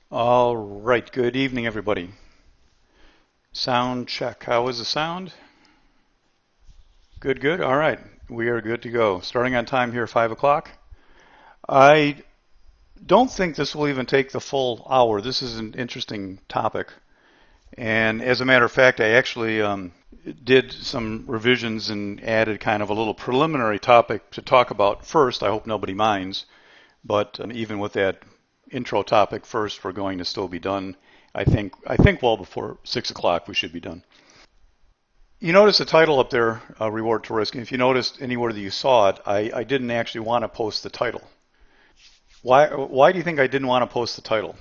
All right, good evening, everybody. Sound check. How is the sound? Good, good. All right, we are good to go. Starting on time here, 5 o'clock. I don't think this will even take the full hour. This is an interesting topic. And as a matter of fact, I actually did some revisions and added kind of a little preliminary topic to talk about first. I hope nobody minds. But even with that intro topic first, we're going to still be done. I think well before 6 o'clock we should be done. You notice the title up there, Reward to Risk. And if you noticed anywhere that you saw it, I didn't actually want to post the title. Why do you think I didn't want to post the title?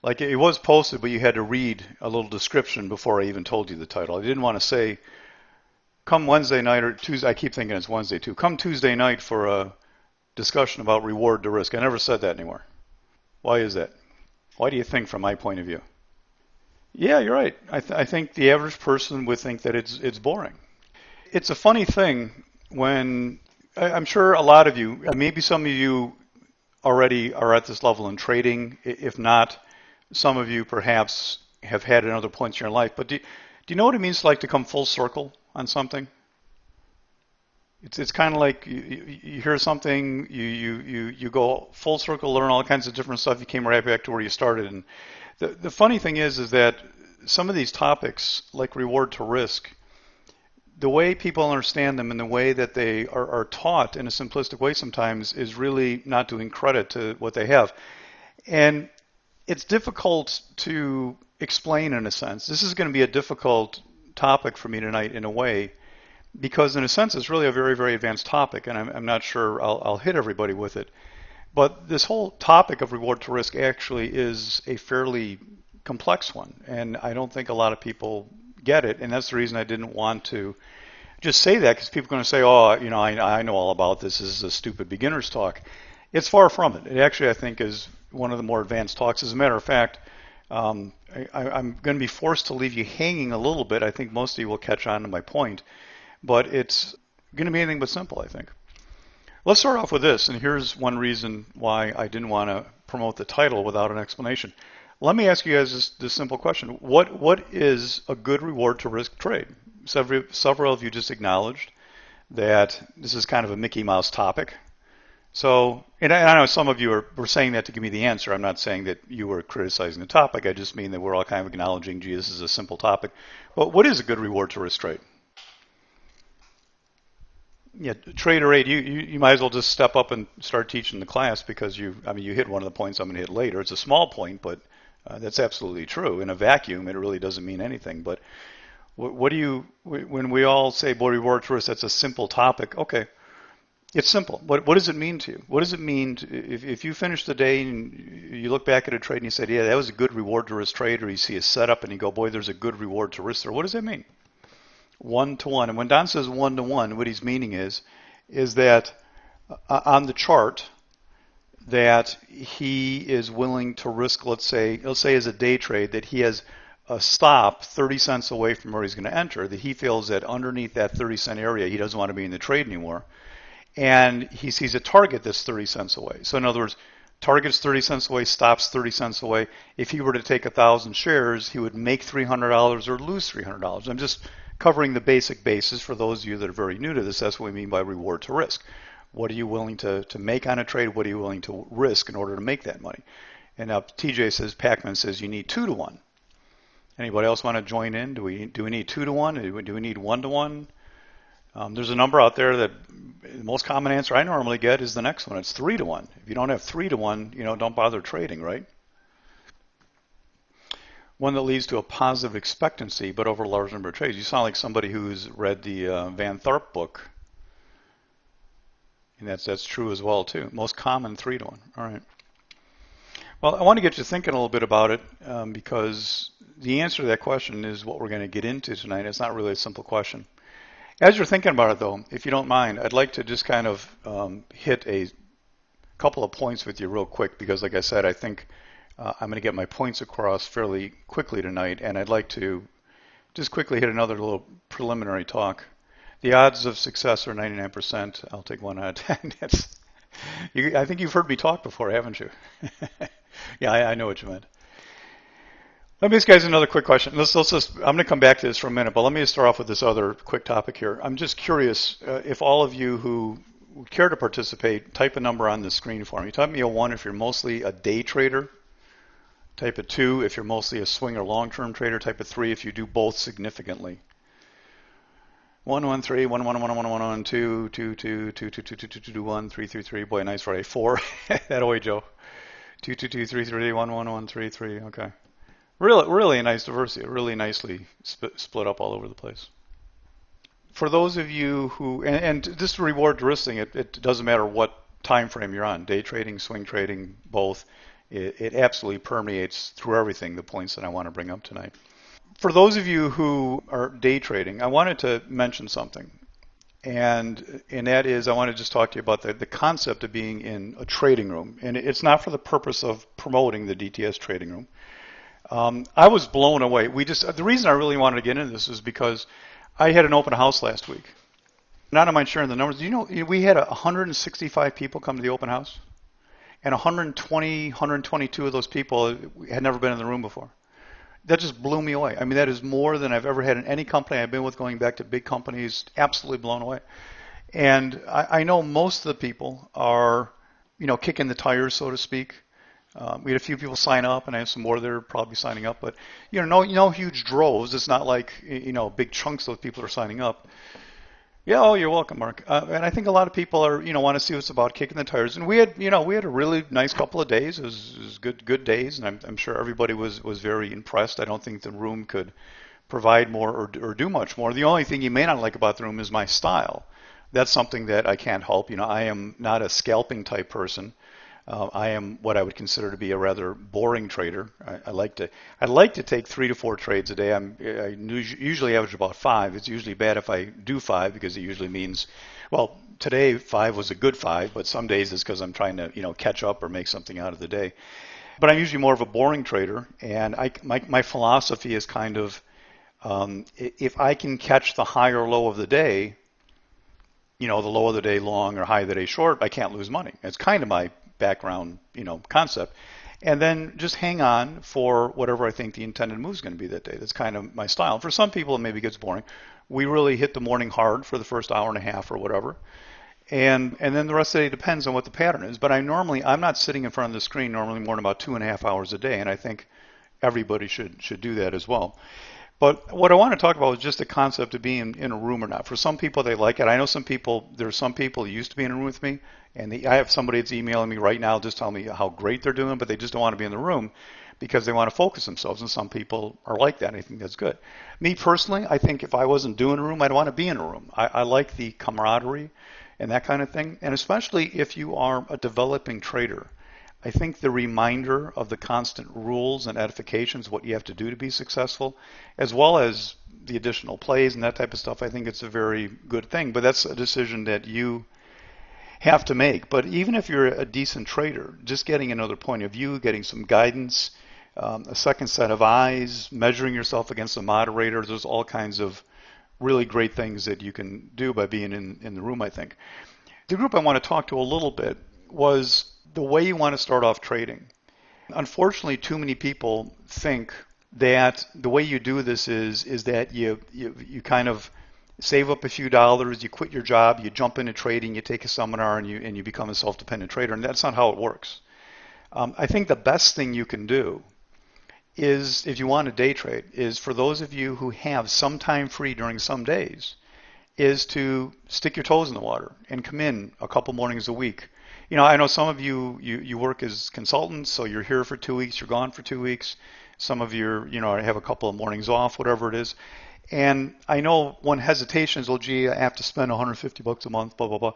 Like it was posted, but you had to read a little description before I even told you the title. I didn't want to say, come Wednesday night or Tuesday. I keep thinking it's Wednesday too. Come Tuesday night for a discussion about reward to risk. I never said that anymore. Why is that? Why do you think from my point of view? Yeah, you're right. I think the average person would think that it's boring. It's a funny thing when I'm sure a lot of you, maybe some of you already are at this level in trading. If not, some of you perhaps have had it at other points in your life. But do you know what it means to like to come full circle on something? It's kind of like you hear something, you go full circle, learn all kinds of different stuff. You came right back to where you started. And the funny thing is that some of these topics, like reward to risk, the way people understand them and the way that they are taught in a simplistic way sometimes is really not doing credit to what they have. And it's difficult to explain in a sense. This is going to be a difficult topic for me tonight in a way, because in a sense it's really a very, very advanced topic, and I'm not sure I'll hit everybody with it. But this whole topic of reward to risk actually is a fairly complex one, and I don't think a lot of people get it, and that's the reason I didn't want to just say that, because people are going to say, oh, you know, I know all about this. This is a stupid beginner's talk. It's far from it. It actually, I think, is one of the more advanced talks. As a matter of fact, I'm going to be forced to leave you hanging a little bit. I think most of you will catch on to my point. But it's going to be anything but simple, I think. Let's start off with this, and here's one reason why I didn't want to promote the title without an explanation. Let me ask you guys this simple question. What is a good reward to risk trade? Several of you just acknowledged that this is kind of a Mickey Mouse topic. So, and I know some of you were saying that to give me the answer. I'm not saying that you were criticizing the topic. I just mean that we're all kind of acknowledging, gee, this is a simple topic. But what is a good reward to risk trade? Yeah, trader 8, you might as well just step up and start teaching the class, because you hit one of the points I'm going to hit later. It's a small point, but that's absolutely true. In a vacuum, it really doesn't mean anything. But what do you, when we all say, boy, reward to risk, that's a simple topic. Okay, it's simple. What does it mean to you? What does it mean if you finish the day and you look back at a trade and you said, yeah, that was a good reward to risk trade, or you see a setup and you go, boy, there's a good reward to risk there. What does that mean? 1-to-1. And when Don says 1-to-1, what he's meaning is that on the chart that he is willing to risk, let's say as a day trade, that he has a stop 30 cents away from where he's going to enter, that he feels that underneath that 30-cent area he doesn't want to be in the trade anymore, and he sees a target that's 30 cents away. So in other words, target's 30 cents away, stops 30 cents away. If he were to take 1,000 shares, he would make $300 or lose $300. I'm just covering the basic basis for those of you that are very new to this. That's what we mean by reward to risk. What are you willing to make on a trade? What are you willing to risk in order to make that money? And now TJ says, Pac-Man says, you need 2-to-1. Anybody else want to join in? Do we need 2-to-1? Do we need 1-to-1? There's a number out there that the most common answer I normally get is the next one. It's 3-to-1. If you don't have 3-to-1, don't bother trading, right? One that leads to a positive expectancy, but over a large number of trades. You sound like somebody who's read the Van Tharp book, and that's true as well too. Most common 3-to-1. All right. Well, I want to get you thinking a little bit about it, because the answer to that question is what we're going to get into tonight. It's not really a simple question. As you're thinking about it, though, if you don't mind, I'd like to just kind of hit a couple of points with you real quick, because, like I said, I think I'm going to get my points across fairly quickly tonight, and I'd like to just quickly hit another little preliminary talk. The odds of success are 99%. I'll take 1 out of 10. I think you've heard me talk before, haven't you? Yeah, I know what you meant. Let me ask you guys another quick question. Let's just, I'm going to come back to this for a minute, but let me just start off with this other quick topic here. I'm just curious if all of you who care to participate, type a number on the screen for me. Type me a 1 if you're mostly a day trader. Type a 2 if you're mostly a swing or long-term trader. Type a 3 if you do both significantly. 1 1 3 1 1 1 1 1 1 2 2 2 2 2 2 2 2 2 1 3 3 3. Boy, nice Friday. 4. That away, Joe. 2 2 2 3 3 1 1 1 3 3. Okay. Really a nice diversity. Really nicely split up all over the place. For those of you who, and this reward listing, it doesn't matter what time frame you're on, day trading, swing trading, both. It absolutely permeates through everything, the points that I want to bring up tonight. For those of you who are day trading, I wanted to mention something. And that is, I want to just talk to you about the concept of being in a trading room. And it's not for the purpose of promoting the DTS trading room. I was blown away. The reason I really wanted to get into this is because I had an open house last week. Not on mind sharing the numbers. Do you know we had 165 people come to the open house? And 120, 122 of those people had never been in the room before. That just blew me away. I mean, that is more than I've ever had in any company I've been with, going back to big companies. Absolutely blown away. And I know most of the people are, kicking the tires, so to speak. We had a few people sign up, and I have some more that are probably signing up. But no huge droves. It's not like big chunks of people are signing up. Yeah, oh, you're welcome, Mark. And I think a lot of people are want to see what's about, kicking the tires. And we had a really nice couple of days. It was good days, and I'm sure everybody was very impressed. I don't think the room could provide more or do much more. The only thing you may not like about the room is my style. That's something that I can't help. I am not a scalping type person. I am what I would consider to be a rather boring trader. I like to take 3 to 4 trades a day. I usually average about 5. It's usually bad if I do 5 because it usually means, well, today 5 was a good 5, but some days it's because I'm trying to catch up or make something out of the day. But I'm usually more of a boring trader, and my philosophy is kind of if I can catch the high or low of the day, the low of the day long or high of the day short, I can't lose money. It's kind of my background, concept. And then just hang on for whatever I think the intended move is going to be that day. That's kind of my style. For some people, it maybe gets boring. We really hit the morning hard for the first hour and a half or whatever. And then the rest of the day depends on what the pattern is. But I'm not sitting in front of the screen normally more than about 2.5 hours a day. And I think everybody should do that as well. But what I want to talk about is just the concept of being in a room or not. For some people, they like it. I know there's some people who used to be in a room with me, and I have somebody that's emailing me right now just telling me how great they're doing, but they just don't want to be in the room because they want to focus themselves, and some people are like that. I think that's good. Me personally, I think if I wasn't doing a room, I'd want to be in a room. I like the camaraderie and that kind of thing, and especially if you are a developing trader. I think the reminder of the constant rules and edifications, what you have to do to be successful, as well as the additional plays and that type of stuff, I think it's a very good thing. But that's a decision that you have to make. But even if you're a decent trader, just getting another point of view, getting some guidance, a second set of eyes, measuring yourself against a moderator, there's all kinds of really great things that you can do by being in the room, I think. The group I want to talk to a little bit was the way you want to start off trading. Unfortunately, too many people think that the way you do this is that you kind of save up a few dollars, you quit your job, you jump into trading, you take a seminar, and you become a self-dependent trader. And that's not how it works. I think the best thing you can do is, if you want to day trade, is for those of you who have some time free during some days, is to stick your toes in the water and come in a couple mornings a week. I know some of you work as consultants, so you're here for 2 weeks, you're gone for 2 weeks. Some of you, have a couple of mornings off, whatever it is. And I know one hesitation is, well, gee, I have to spend $150 a month, blah, blah, blah.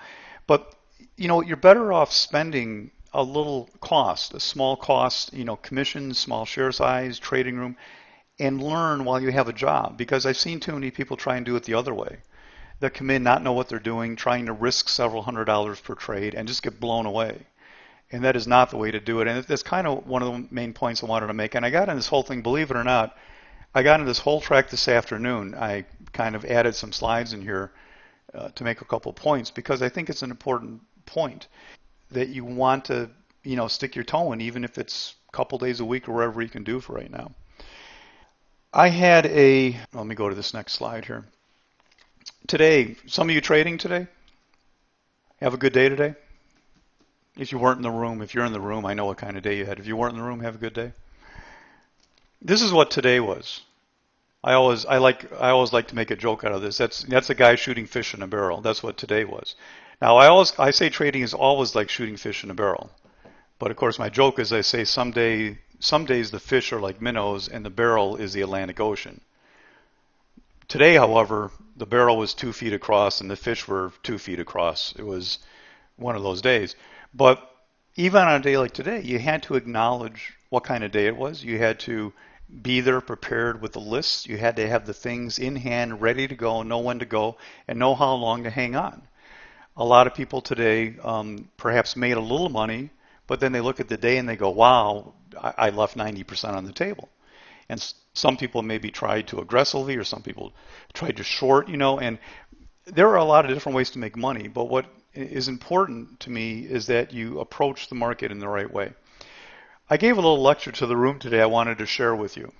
But, you're better off spending a little cost, a small cost, commissions, small share size, trading room, and learn while you have a job. Because I've seen too many people try and do it the other way. That come in, not know what they're doing, trying to risk several $100s per trade and just get blown away. And that is not the way to do it. And that's kind of one of the main points I wanted to make. And I got in this whole thing, believe it or not, I got in this whole track this afternoon. I kind of added some slides in here to make a couple points because I think it's an important point that you want to, stick your toe in, even if it's couple days a week or wherever you can do for right now. Let me go to this next slide here. Today, some of you trading today? Have a good day today? If you weren't in the room, if you're in the room, I know what kind of day you had. If you weren't in the room, have a good day. This is what today was. I always like to make a joke out of this. That's a guy shooting fish in a barrel. That's what today was. Now I say trading is always like shooting fish in a barrel. But of course my joke is I say some days the fish are like minnows and the barrel is the Atlantic Ocean. Today, however, the barrel was 2 feet across and the fish were 2 feet across. It was one of those days. But even on a day like today, you had to acknowledge what kind of day it was. You had to be there prepared with the lists. You had to have the things in hand, ready to go, know when to go, and know how long to hang on. A lot of people today perhaps made a little money, but then they look at the day and they go, wow, I left 90% on the table. And some people maybe tried to aggressively, or some people tried to short, and there are a lot of different ways to make money, but what is important to me is that you approach the market in the right way. I gave a little lecture to the room today I wanted to share with you.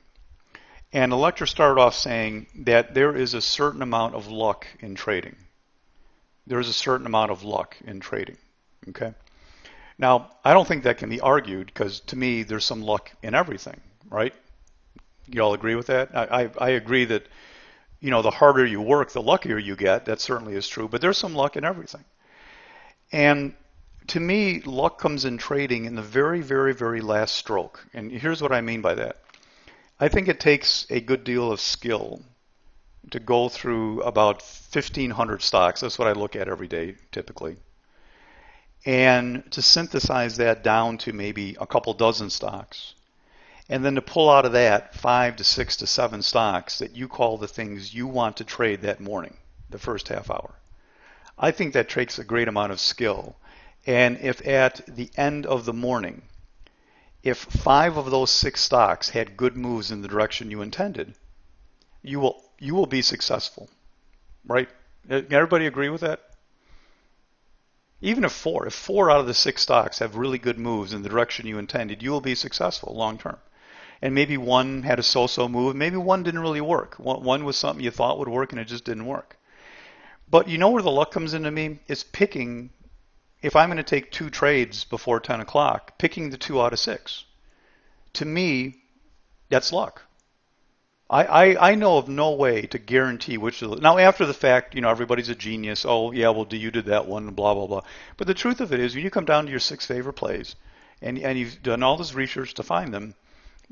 And the lecture started off saying that there is a certain amount of luck in trading. There is a certain amount of luck in trading. Okay? Now, I don't think that can be argued because to me there's some luck in everything, right? You all agree with that? I agree that, the harder you work, the luckier you get. That certainly is true, but there's some luck in everything. And to me, luck comes in trading in the very, very, very last stroke. And here's what I mean by that. I think it takes a good deal of skill to go through about 1,500 stocks. That's what I look at every day, typically. And to synthesize that down to maybe a couple dozen stocks. And then to pull out of that 5 to 6 to 7 stocks that you call the things you want to trade that morning, the first half hour. I think that takes a great amount of skill. And if at the end of the morning, if 5 of those 6 stocks had good moves in the direction you intended, you will be successful, right? Everybody agree with that? Even if 4 out of the 6 stocks have really good moves in the direction you intended, you will be successful long term. And maybe one had a so-so move, maybe one didn't really work. One was something you thought would work and it just didn't work. But you know where the luck comes into me? It's picking, if I'm going to take 2 trades before 10 o'clock, picking the 2 out of 6. To me, that's luck. I know of no way to guarantee which of the, now after the fact, everybody's a genius. Oh yeah, well you did that one, blah, blah, blah. But the truth of it is when you come down to your 6 favorite plays and you've done all this research to find them,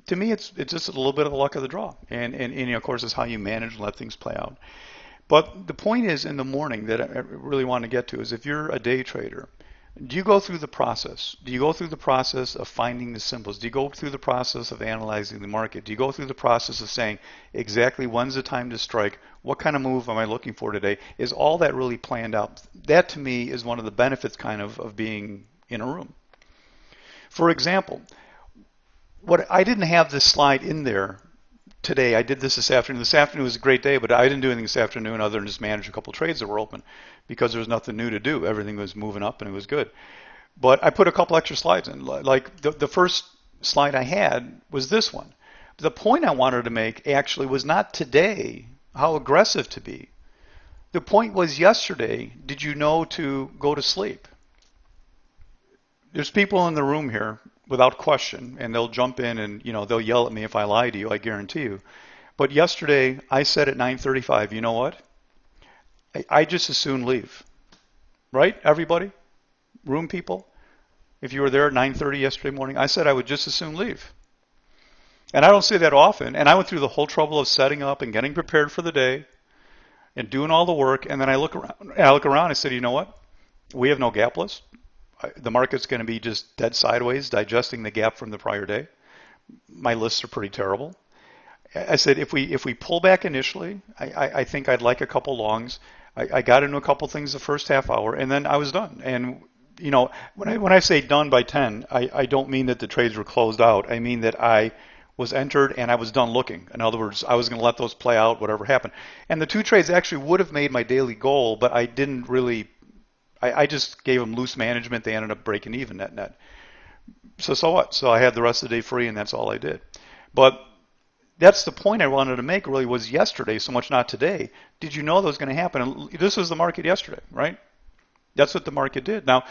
to me it's just a little bit of the luck of the draw. And of course it's how you manage and let things play out. But the point is in the morning that I really want to get to is if you're a day trader, do you go through the process? Do you go through the process of finding the symbols? Do you go through the process of analyzing the market? Do you go through the process of saying exactly when's the time to strike? What kind of move am I looking for today? Is all that really planned out? That to me is one of the benefits kind of being in a room. For example, what I didn't have this slide in there today. I did this afternoon. This afternoon was a great day, but I didn't do anything this afternoon other than just manage a couple trades that were open because there was nothing new to do. Everything was moving up and it was good. But I put a couple extra slides in. Like the first slide I had was this one. The point I wanted to make actually was not today how aggressive to be. The point was yesterday, did you know to go to sleep? There's people in the room here without question, and they'll jump in and they'll yell at me if I lie to you, I guarantee you. But yesterday I said at 9:35, you know what? I just as soon leave. Right? Everybody? Room people? If you were there at 9:30 yesterday morning, I said I would just as soon leave. And I don't say that often, and I went through the whole trouble of setting up and getting prepared for the day and doing all the work, and then I look around and I said, you know what? We have no gap list. The market's going to be just dead sideways, digesting the gap from the prior day. My lists are pretty terrible. I said, if we pull back initially, I think I'd like a couple longs. I got into a couple things the first half hour, and then I was done. And when I say done by 10, I don't mean that the trades were closed out. I mean that I was entered and I was done looking. In other words, I was going to let those play out, whatever happened. And the 2 trades actually would have made my daily goal, but I didn't really. I just gave them loose management. They ended up breaking even net. So what? So I had the rest of the day free, and that's all I did. But that's the point I wanted to make really was yesterday, so much not today. Did you know that was going to happen? And this was the market yesterday, right? That's what the market did. Now,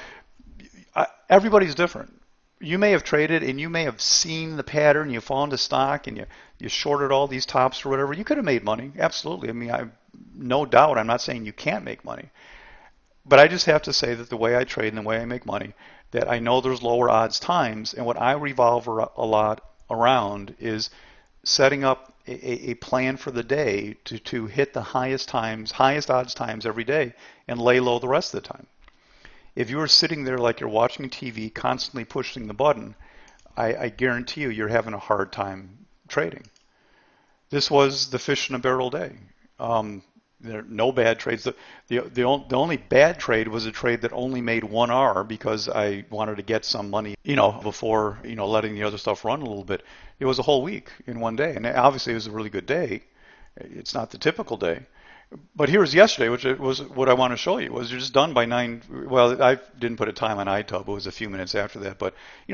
everybody's different. You may have traded and you may have seen the pattern, you fall into stock and you shorted all these tops or whatever. You could have made money, absolutely. I mean, no doubt, I'm not saying you can't make money. But I just have to say that the way I trade and the way I make money, that I know there's lower odds times, and what I revolve a lot around is setting up a plan for the day to hit the highest times, highest odds times every day, and lay low the rest of the time. If you are sitting there like you're watching TV, constantly pushing the button, I guarantee you you're having a hard time trading. This was the fish in a barrel day. There are no bad trades. The only bad trade was a trade that only made 1 hour because I wanted to get some money, before, letting the other stuff run a little bit. It was a whole week in one day, and obviously it was a really good day. It's not the typical day. But here's yesterday, which was what I want to show you, was you're just done by 9. Well, I didn't put a time on iTub. It was a few minutes after that. But,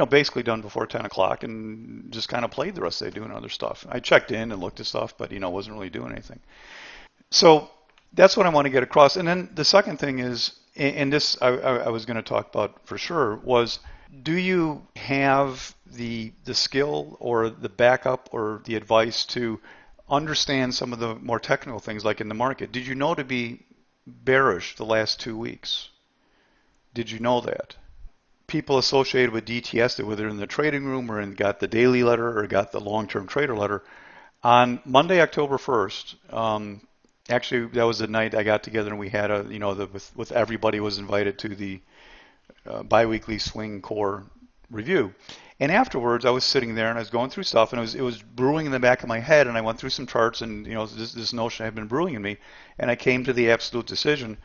basically done before 10 o'clock and just kind of played the rest of the day doing other stuff. I checked in and looked at stuff, but, wasn't really doing anything. So that's what I want to get across. And then the second thing is, and this I was going to talk about for sure, was do you have the skill or the backup or the advice to understand some of the more technical things like in the market? Did you know to be bearish the last 2 weeks? Did you know that? People associated with DTS, whether in the trading room or got the daily letter or got the long-term trader letter, on Monday, October 1st, actually that was the night I got together and we had with everybody was invited to the biweekly swing core review. And afterwards, I was sitting there and I was going through stuff, and it was brewing in the back of my head. And I went through some charts, and this notion had been brewing in me, and I came to the absolute decision: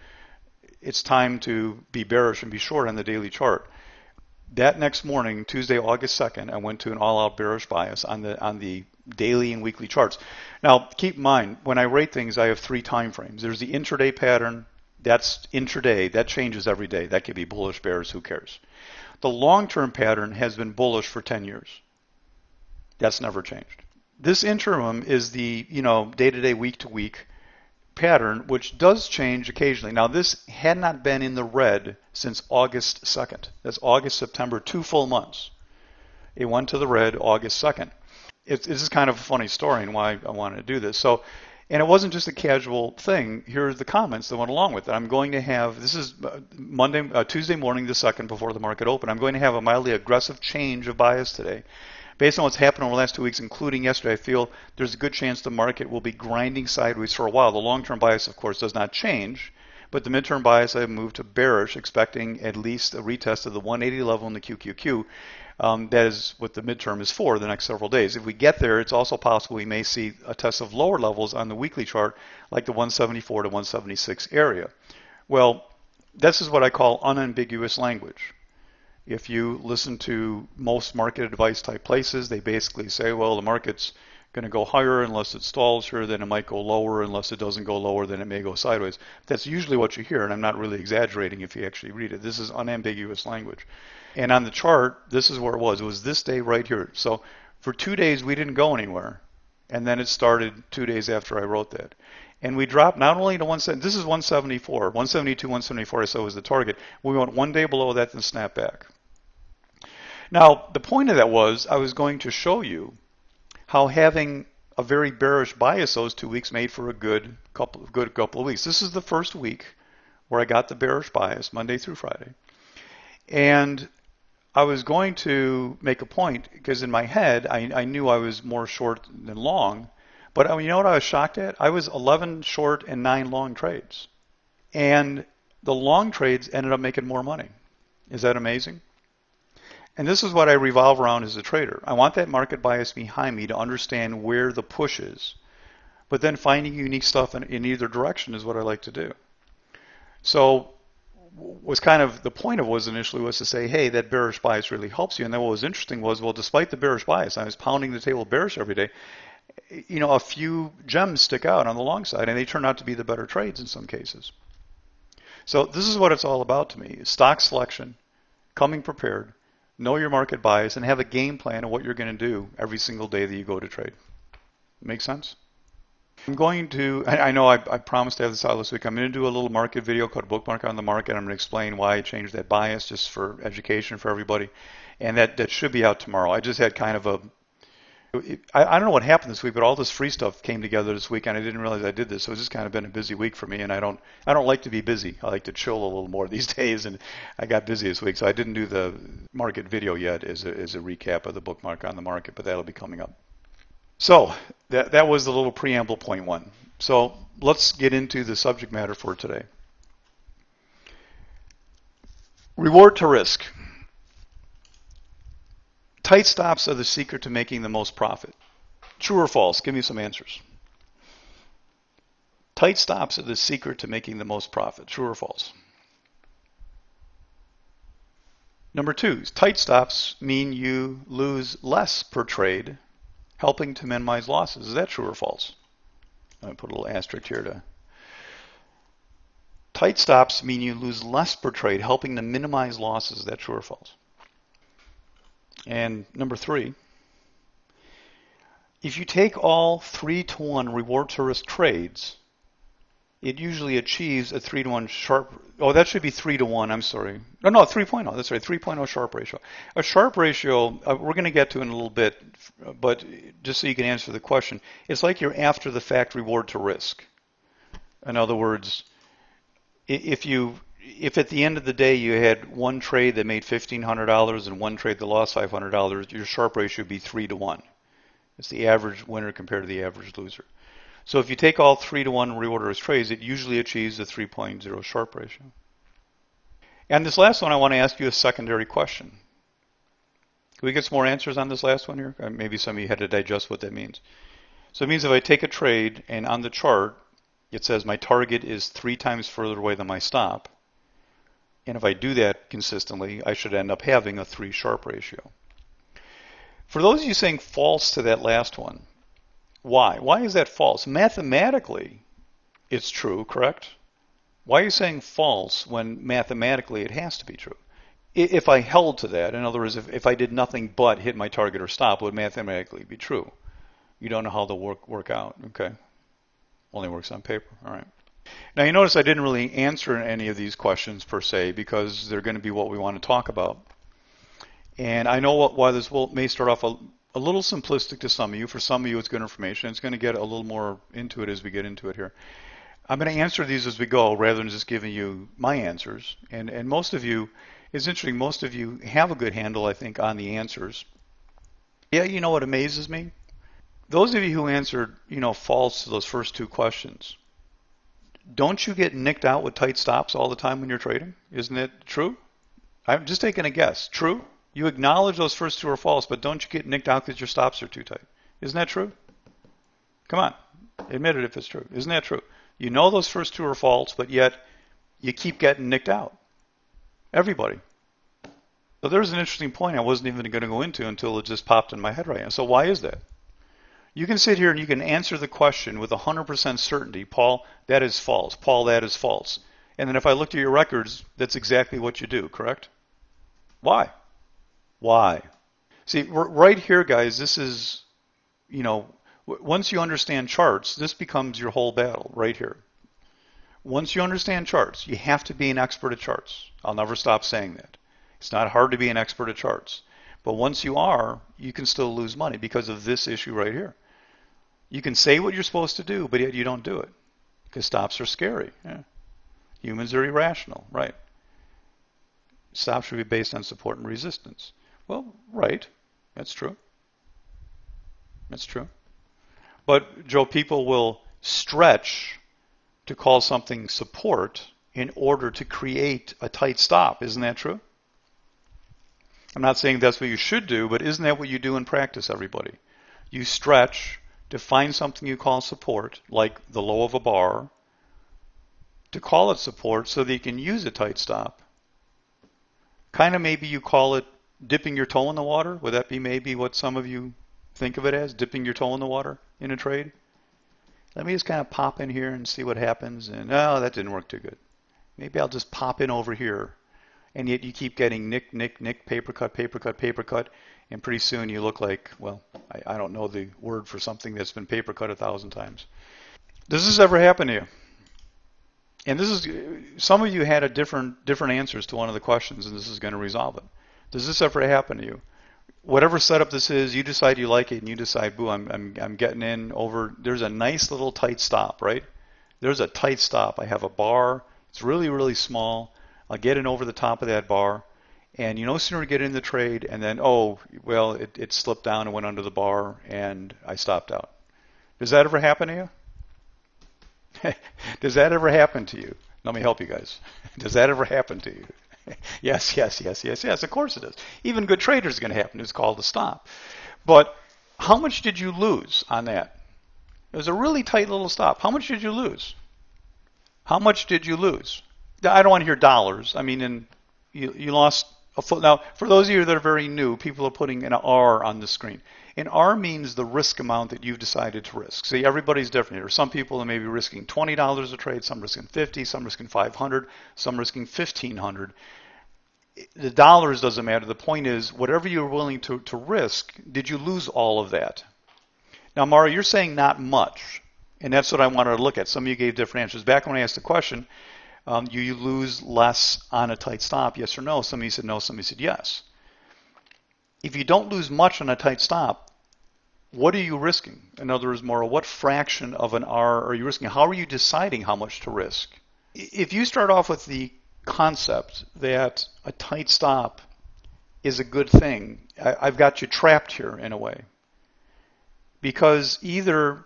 it's time to be bearish and be short on the daily chart. That next morning, Tuesday, August 2nd, I went to an all-out bearish bias on the daily and weekly charts. Now, keep in mind, when I rate things, I have 3 time frames. There's the intraday pattern. That's intraday. That changes every day. That could be bullish, bearish, who cares? The long-term pattern has been bullish for 10 years. That's never changed. This interim is the, day-to-day, week-to-week pattern, which does change occasionally. Now, this had not been in the red since August 2nd. That's August, September, 2 full months. It went to the red August 2nd. This is kind of a funny story and why I wanted to do this. So, and it wasn't just a casual thing. Here are the comments that went along with it. I'm going to have, this is Tuesday morning, the 2nd, before the market opened. I'm going to have a mildly aggressive change of bias today. Based on what's happened over the last 2 weeks, including yesterday, I feel there's a good chance the market will be grinding sideways for a while. The long-term bias, of course, does not change, but the midterm bias I have moved to bearish, expecting at least a retest of the 180 level in the QQQ. That is what the midterm is for the next several days. If we get there, it's also possible we may see a test of lower levels on the weekly chart, like the 174 to 176 area. Well, this is what I call unambiguous language. If you listen to most market advice type places, they basically say, well, the market's going to go higher unless it stalls here, then it might go lower. Unless it doesn't go lower, then it may go sideways. That's usually what you hear, and I'm not really exaggerating if you actually read it. This is unambiguous language. And on the chart, this is where it was. It was this day right here. So for 2 days, we didn't go anywhere. And then it started 2 days after I wrote that. And we dropped not only to 170, this is 174, 172, 174 I said was the target. We went 1 day below that and snapped back. Now, the point of that was I was going to show you how having a very bearish bias those 2 weeks made for a good couple of weeks. This is the first week where I got the bearish bias, Monday through Friday. And I was going to make a point because in my head, I knew I was more short than long. But you know what I was shocked at? I was 11 short and 9 long trades. And the long trades ended up making more money. Is that amazing? And this is what I revolve around as a trader. I want that market bias behind me to understand where the push is. But then finding unique stuff in either direction is what I like to do. So was kind of the point of was initially was to say, hey, that bearish bias really helps you. And then what was interesting was, well, despite the bearish bias, I was pounding the table bearish every day. A few gems stick out on the long side, and they turn out to be the better trades in some cases. So this is what it's all about to me: stock selection, coming prepared, know your market bias, and have a game plan of what you're going to do every single day that you go to trade. Make sense? I'm going to, I know I promised to have this out this week. I'm going to do a little market video called Bookmark on the Market. I'm going to explain why I changed that bias just for education for everybody. And that should be out tomorrow. I just had kind of a, I don't know what happened this week, but all this free stuff came together this week, and I didn't realize I did this. So it's just kind of been a busy week for me, and I don't like to be busy. I like to chill a little more these days, and I got busy this week, so I didn't do the market video yet as a recap of the Bookmark on the Market, but that'll be coming up. So that was the little preamble point one. So let's get into the subject matter for today. Reward to risk. Tight stops are the secret to making the most profit. True or false? Give me some answers. Tight stops are the secret to making the most profit. True or false? Number two, tight stops mean you lose less per trade, helping to minimize losses. Is that true or false? I'm going to put a little asterisk here to. Tight stops mean you lose less per trade, helping to minimize losses. Is that true or false? And number three, if you take all 3-to-1 reward to risk trades, it usually achieves a 3-to-1 Sharpe. Oh, that should be 3-to-1. I'm sorry. No, 3.0. That's right. 3.0 Sharpe ratio. A Sharpe ratio, we're going to get to in a little bit, but just so you can answer the question, it's like you're after the fact reward to risk. In other words, if at the end of the day you had one trade that made $1,500 and one trade that lost $500, your Sharpe ratio would be 3-to-1. It's the average winner compared to the average loser. So if you take all 3-to-1 reward to risk trades, it usually achieves a 3.0 Sharpe ratio. And this last one, I want to ask you a secondary question. Can we get some more answers on this last one here? Maybe some of you had to digest what that means. So it means if I take a trade and on the chart it says my target is 3 times further away than my stop, and if I do that consistently, I should end up having a 3 Sharpe ratio. For those of you saying false to that last one, why? Why is that false? Mathematically, it's true, correct? Why are you saying false when mathematically it has to be true? If I held to that, in other words, if I did nothing but hit my target or stop, it would mathematically be true. You don't know how they'll work out, okay? Only works on paper, all right. Now you notice I didn't really answer any of these questions per se because they're going to be what we want to talk about. And I know why this may start off a little simplistic to some of you. For some of you it's good information. It's going to get a little more into it as we get into it here. I'm going to answer these as we go rather than just giving you my answers. And most of you, it's interesting, most of you have a good handle, I think, on the answers. Yeah, you know what amazes me? Those of you who answered, false to those first 2 questions, don't you get nicked out with tight stops all the time when you're trading? Isn't it true? I'm just taking a guess. True? You acknowledge those first 2 are false, but don't you get nicked out because your stops are too tight? Isn't that true? Come on. Admit it if it's true. Isn't that true? You know those first 2 are false, but yet you keep getting nicked out. Everybody. So there's an interesting point I wasn't even going to go into until it just popped in my head right now. So why is that? You can sit here and you can answer the question with 100% certainty. Paul, that is false. Paul, that is false. And then if I looked at your records, that's exactly what you do, correct? Why? Why? See, right here, guys, this is, once you understand charts, this becomes your whole battle right here. Once you understand charts, you have to be an expert at charts. I'll never stop saying that. It's not hard to be an expert at charts. But once you are, you can still lose money because of this issue right here. You can say what you're supposed to do, but yet you don't do it because stops are scary. Yeah. Humans are irrational, right? Stops should be based on support and resistance. Well, right, that's true. That's true. But, Joe, people will stretch to call something support in order to create a tight stop. Isn't that true? I'm not saying that's what you should do, but isn't that what you do in practice, everybody? You stretch to find something you call support, like the low of a bar, to call it support so that you can use a tight stop. Kind of maybe you call it dipping your toe in the water. Would that be maybe what some of you think of it as, dipping your toe in the water in a trade? Let me just kind of pop in here and see what happens. And, oh, that didn't work too good. Maybe I'll just pop in over here. and yet you keep getting nick, paper cut, and pretty soon you look like, well, I don't know the word for something that's been paper cut 1,000 times. Does this ever happen to you? And this is, some of you had a different answers to one of the questions, and this is going to resolve it. Does this ever happen to you? Whatever setup this is, you decide you like it, and you decide, boo, I'm getting in over. There's a nice little tight stop, right? There's a tight stop. I have a bar. It's really, really small. I'll get in over the top of that bar, and you no sooner get in the trade, and then, oh, well, it slipped down and went under the bar, and I stopped out. Does that ever happen to you? Does that ever happen to you? Let me help you guys. Does that ever happen to you? Yes. Of course it does. Even good traders are going to happen. It's called a stop. But how much did you lose on that? It was a really tight little stop. How much did you lose? How much did you lose? I don't want to hear dollars. I mean, you lost a foot. Now, for those of you that are very new, people are putting an R on the screen. An R means the risk amount that you've decided to risk. See, everybody's different here. Some people are maybe risking $20 a trade, some risking $50, some risking $500, some risking $1,500. The dollars doesn't matter. The point is, whatever you're willing to risk, did you lose all of that? Now, Mara, you're saying not much, and that's what I wanted to look at. Some of you gave different answers. Back when I asked the question, you lose less on a tight stop, yes or no? Some of you said no, some of you said yes. If you don't lose much on a tight stop, what are you risking? In other words, Maura, what fraction of an R are you risking? How are you deciding how much to risk? If you start off with the concept that a tight stop is a good thing, I've got you trapped here in a way. Because either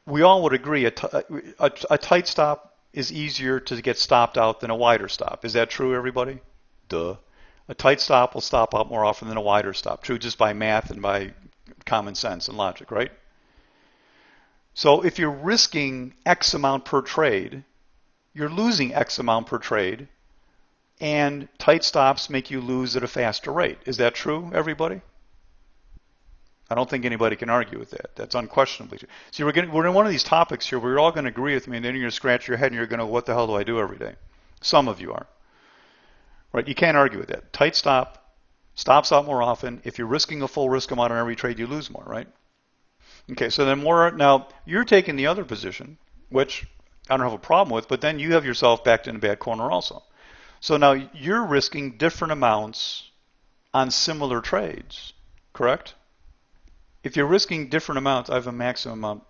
we all would agree a tight stop is easier to get stopped out than a wider stop. Is that true, everybody? Duh. A tight stop will stop out more often than a wider stop. True just by math and by common sense and logic, right? So if you're risking X amount per trade, you're losing X amount per trade, and tight stops make you lose at a faster rate. Is that true, everybody? I don't think anybody can argue with that. That's unquestionably true. See, we're in one of these topics here where you're all going to agree with me, and then you're going to scratch your head and you're going to, what the hell do I do every day? Some of you are. Right? You can't argue with that. Tight stop stops out more often. If you're risking a full risk amount on every trade, you lose more, right? Okay, so then now you're taking the other position, which I don't have a problem with, but then you have yourself backed in a bad corner also. So now you're risking different amounts on similar trades, correct? If you're risking different amounts, I have a maximum amount.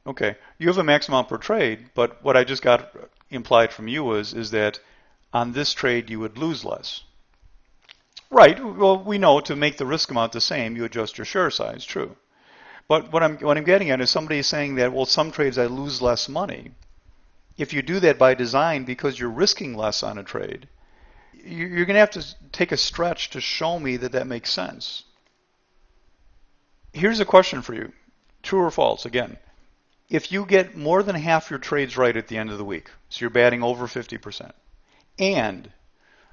Okay, you have a maximum amount per trade, but what I just got implied from you is that on this trade you would lose less. Right, well, we know to make the risk amount the same, you adjust your share size, true. But what I'm getting at is somebody is saying that, well, some trades I lose less money. If you do that by design because you're risking less on a trade, you're going to have to take a stretch to show me that that makes sense. Here's a question for you. True or false, again. If you get more than half your trades right at the end of the week, so you're batting over 50%, and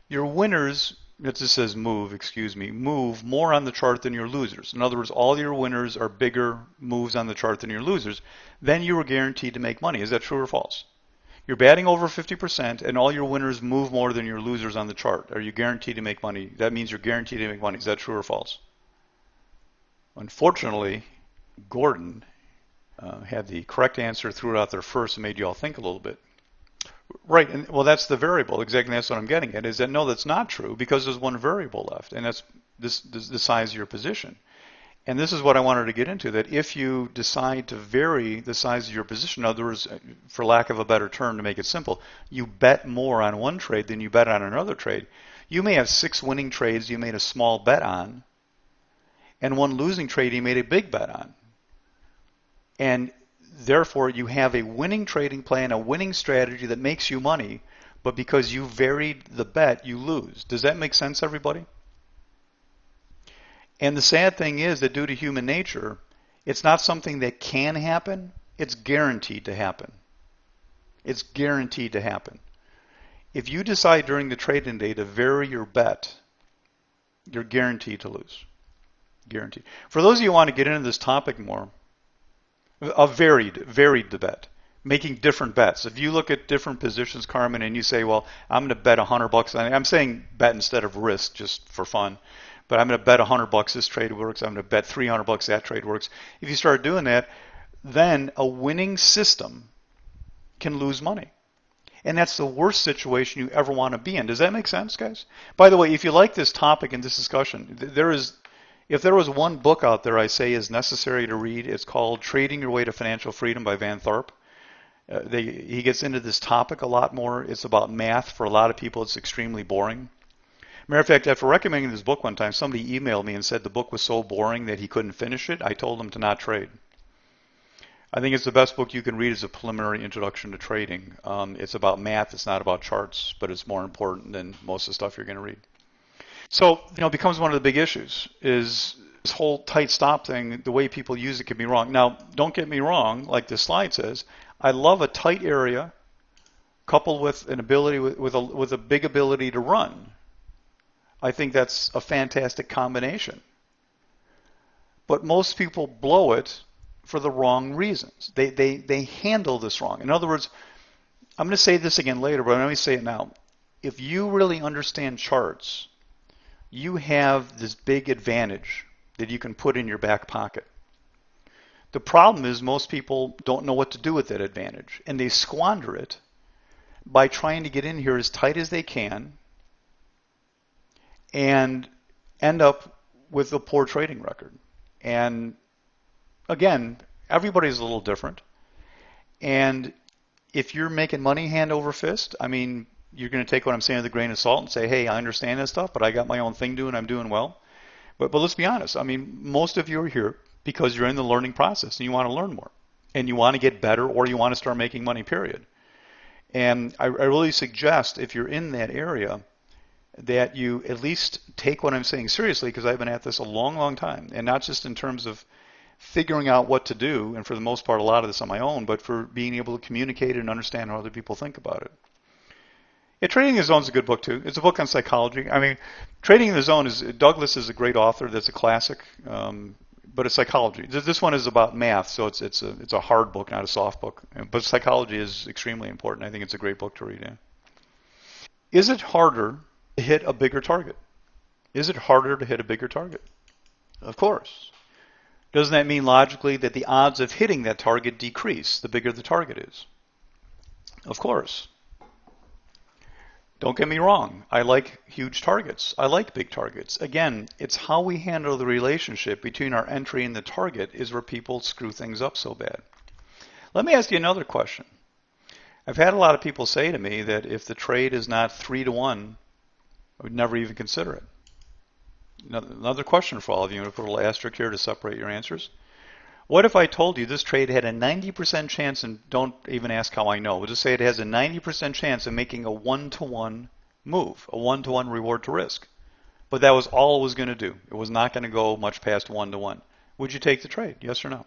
your winners, it just says move more on the chart than your losers. In other words, all your winners are bigger moves on the chart than your losers, then you are guaranteed to make money. Is that true or false? You're batting over 50% and all your winners move more than your losers on the chart. Are you guaranteed to make money? That means you're guaranteed to make money. Is that true or false? Unfortunately, Gordon had the correct answer, threw it out there first, and made you all think a little bit. Right, and well, that's the variable. Exactly, that's what I'm getting at. Is that no, that's not true because there's one variable left, and that's the size of your position. And this is what I wanted to get into, that if you decide to vary the size of your position, in other words, for lack of a better term to make it simple, you bet more on one trade than you bet on another trade. You may have 6 winning trades you made a small bet on, and 1 losing trade you made a big bet on. And therefore, you have a winning trading plan, a winning strategy that makes you money, but because you varied the bet, you lose. Does that make sense, everybody? And the sad thing is that due to human nature, it's not something that can happen, it's guaranteed to happen. It's guaranteed to happen. If you decide during the trading day to vary your bet, you're guaranteed to lose. Guaranteed. For those of you who want to get into this topic more, varied the bet. making different bets. If you look at different positions, Carmen, and you say, well, I'm going to bet $100. I'm saying bet instead of risk just for fun. But I'm going to bet $100 this trade works. I'm going to bet $300 that trade works. If you start doing that, then a winning system can lose money. And that's the worst situation you ever want to be in. Does that make sense, guys? By the way, if you like this topic and this discussion, if there was one book out there I say is necessary to read, it's called Trading Your Way to Financial Freedom by Van Tharp. He gets into this topic a lot more. It's about math. For a lot of people, it's extremely boring. Matter of fact, after recommending this book one time, somebody emailed me and said the book was so boring that he couldn't finish it. I told him to not trade. I think it's the best book you can read as a preliminary introduction to trading. It's about math. It's not about charts, but it's more important than most of the stuff you're going to read. So, it becomes one of the big issues is this whole tight stop thing. The way people use it can be wrong. Now, don't get me wrong. Like this slide says, I love a tight area coupled with an ability with a big ability to run. I think that's a fantastic combination. But most people blow it for the wrong reasons. They handle this wrong. In other words, I'm going to say this again later, but let me say it now. If you really understand charts, you have this big advantage that you can put in your back pocket. The problem is most people don't know what to do with that advantage, and they squander it by trying to get in here as tight as they can and end up with a poor trading record. And again, everybody's a little different. And if you're making money hand over fist, I mean, you're going to take what I'm saying with a grain of salt and say, hey, I understand this stuff, but I got my own thing doing, I'm doing well. But let's be honest. I mean, most of you are here because you're in the learning process and you want to learn more. And you want to get better or you want to start making money, period. And I really suggest if you're in that area that you at least take what I'm saying seriously, because I've been at this a long, long time. And not just in terms of figuring out what to do, and for the most part a lot of this on my own, but for being able to communicate and understand how other people think about it. Yeah, Trading in the Zone is a good book too. It's a book on psychology. I mean, Trading in the Zone Douglas is a great author. That's a classic, but it's psychology. This one is about math, so it's a hard book, not a soft book. But psychology is extremely important. I think it's a great book to read. Yeah. Is it harder to hit a bigger target? Is it harder to hit a bigger target? Of course. Doesn't that mean logically that the odds of hitting that target decrease the bigger the target is? Of course. Don't get me wrong. I like huge targets. I like big targets. Again, it's how we handle the relationship between our entry and the target is where people screw things up so bad. Let me ask you another question. I've had a lot of people say to me that if the trade is not 3-to-1, I would never even consider it. Another question for all of you. I'm going to put a little asterisk here to separate your answers. What if I told you this trade had a 90% chance, and don't even ask how I know, we'll just say it has a 90% chance of making a 1-to-1 move, a 1-to-1 reward to risk. But that was all it was going to do. It was not going to go much past 1-to-1. Would you take the trade? Yes or no?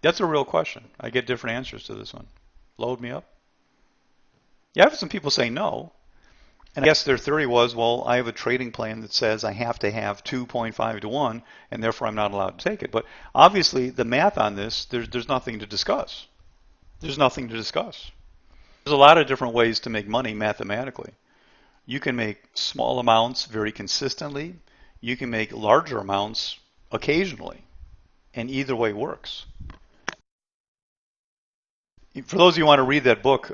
That's a real question. I get different answers to this one. Load me up. Yeah, I have some people say no. And I guess their theory was, well, I have a trading plan that says I have to have 2.5-to-1, and therefore I'm not allowed to take it. But obviously, the math on this, there's nothing to discuss. There's nothing to discuss. There's a lot of different ways to make money mathematically. You can make small amounts very consistently. You can make larger amounts occasionally. And either way works. For those of you who want to read that book,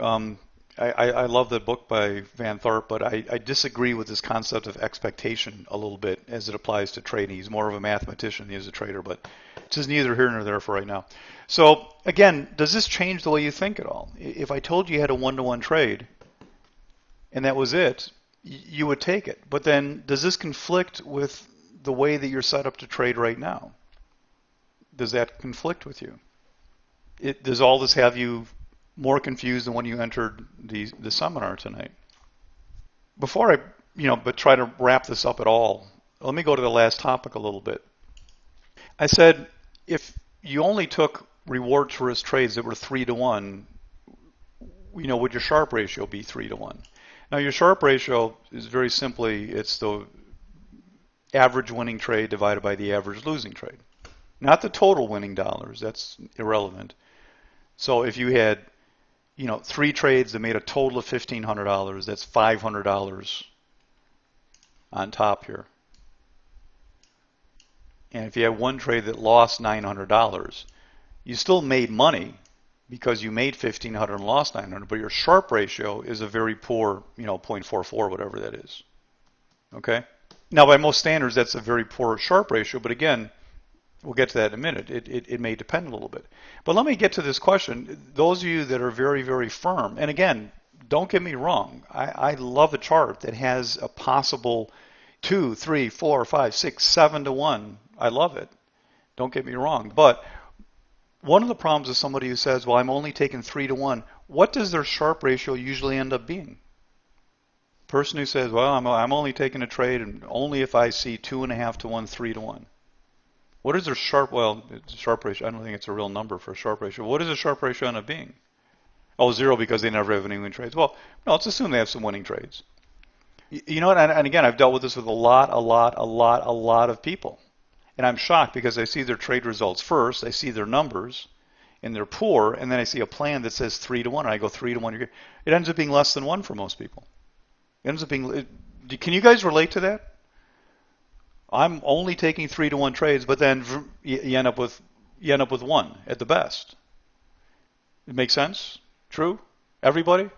I love that book by Van Tharp, but I disagree with this concept of expectation a little bit as it applies to trading. He's more of a mathematician than he is a trader, but it's just neither here nor there for right now. So again, does this change the way you think at all? If I told you had a 1-to-1 trade and that was it, you would take it. But then does this conflict with the way that you're set up to trade right now? Does that conflict with you? Does all this have you more confused than when you entered the seminar tonight? Before but try to wrap this up at all, let me go to the last topic a little bit. I said if you only took reward to risk trades that were 3-to-1, would your Sharpe ratio be 3-to-1? Now your Sharpe ratio is very simply, it's the average winning trade divided by the average losing trade. Not the total winning dollars, that's irrelevant. So if you had, 3 trades that made a total of $1,500, that's $500 on top here. And if you had one trade that lost $900, you still made money because you made $1,500 and lost $900, but your Sharpe ratio is a very poor, 0.44, whatever that is. Okay? Now, by most standards, that's a very poor Sharpe ratio, but again, we'll get to that in a minute. It may depend a little bit. But let me get to this question. Those of you that are very, very firm, and again, don't get me wrong, I love a chart that has a possible 2, 3, 4, 5, 6, 7 to 1. I love it. Don't get me wrong. But one of the problems is somebody who says, well, I'm only taking 3 to 1. What does their Sharpe ratio usually end up being? Person who says, well, I'm only taking a trade and only if I see 2.5 to 1, 3 to 1. What is their Sharpe, Sharpe ratio, I don't think it's a real number for a Sharpe ratio. What does a Sharpe ratio end up being? Oh, 0 because they never have any winning trades. Well, no, let's assume they have some winning trades. You know what, and again, I've dealt with this with a lot of people. And I'm shocked because I see their trade results first, I see their numbers, and they're poor, and then I see a plan that says 3 to 1, and I go 3 to 1. It ends up being less than 1 for most people. It ends up being, can you guys relate to that? I'm only taking 3 to 1 trades, but then you end up with 1 at the best. It makes sense? True? Everybody?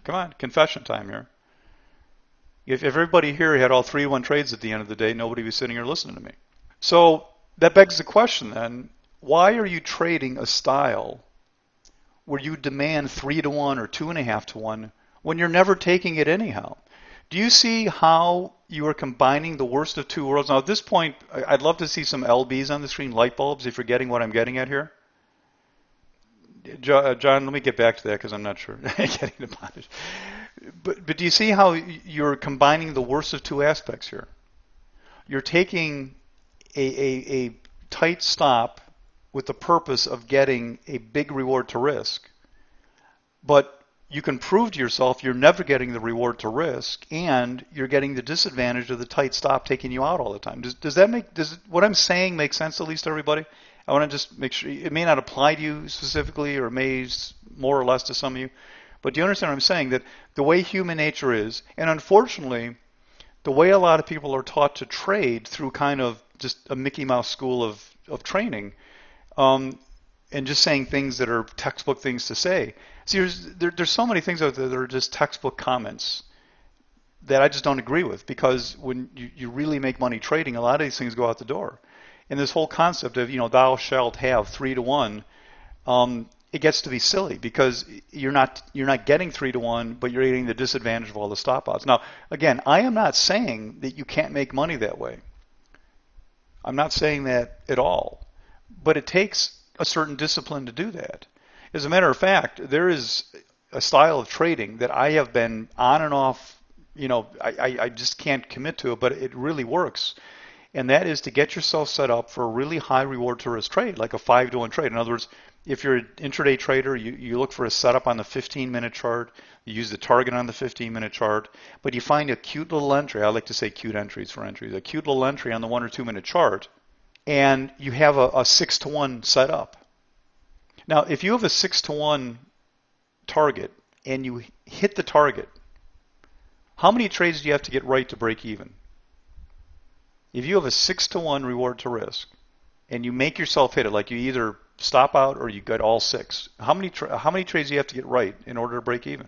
Come on, confession time here. If everybody here had all 3 to 1 trades at the end of the day, nobody would be sitting here listening to me. So that begs the question then, why are you trading a style where you demand 3 to 1 or 2.5 to 1 when you're never taking it anyhow? Do you see how you are combining the worst of two worlds? Now at this point, I'd love to see some LBs on the screen, light bulbs, if you're getting what I'm getting at here. John, let me get back to that because I'm not sure. Getting the bondage. But do you see how you're combining the worst of two aspects here? You're taking a tight stop with the purpose of getting a big reward to risk, but you can prove to yourself you're never getting the reward to risk, and you're getting the disadvantage of the tight stop taking you out all the time. Does what I'm saying make sense at least to everybody? I want to just make sure it may not apply to you specifically, or it may more or less to some of you, but do you understand what I'm saying? That the way human nature is, and unfortunately, the way a lot of people are taught to trade through kind of just a Mickey Mouse school of training, and just saying things that are textbook things to say. See, there's so many things out there that are just textbook comments that I just don't agree with, because when you really make money trading, a lot of these things go out the door. And this whole concept of, thou shalt have 3 to 1, it gets to be silly because you're not getting 3 to 1, but you're getting the disadvantage of all the stop outs. Now, again, I am not saying that you can't make money that way. I'm not saying that at all. But it takes a certain discipline to do that. As a matter of fact, there is a style of trading that I have been on and off, I just can't commit to it, but it really works. And that is to get yourself set up for a really high reward to risk trade, like a 5 to 1 trade. In other words, if you're an intraday trader, you look for a setup on the 15-minute chart, you use the target on the 15-minute chart, but you find a cute little entry. I like to say cute entries for entries. A cute little entry on the 1 or 2-minute chart, and you have a 6 to 1 set up. Now, if you have a 6 to 1 target and you hit the target, how many trades do you have to get right to break even? If you have a 6 to 1 reward to risk and you make yourself hit it, like you either stop out or you get all 6, how many trades do you have to get right in order to break even?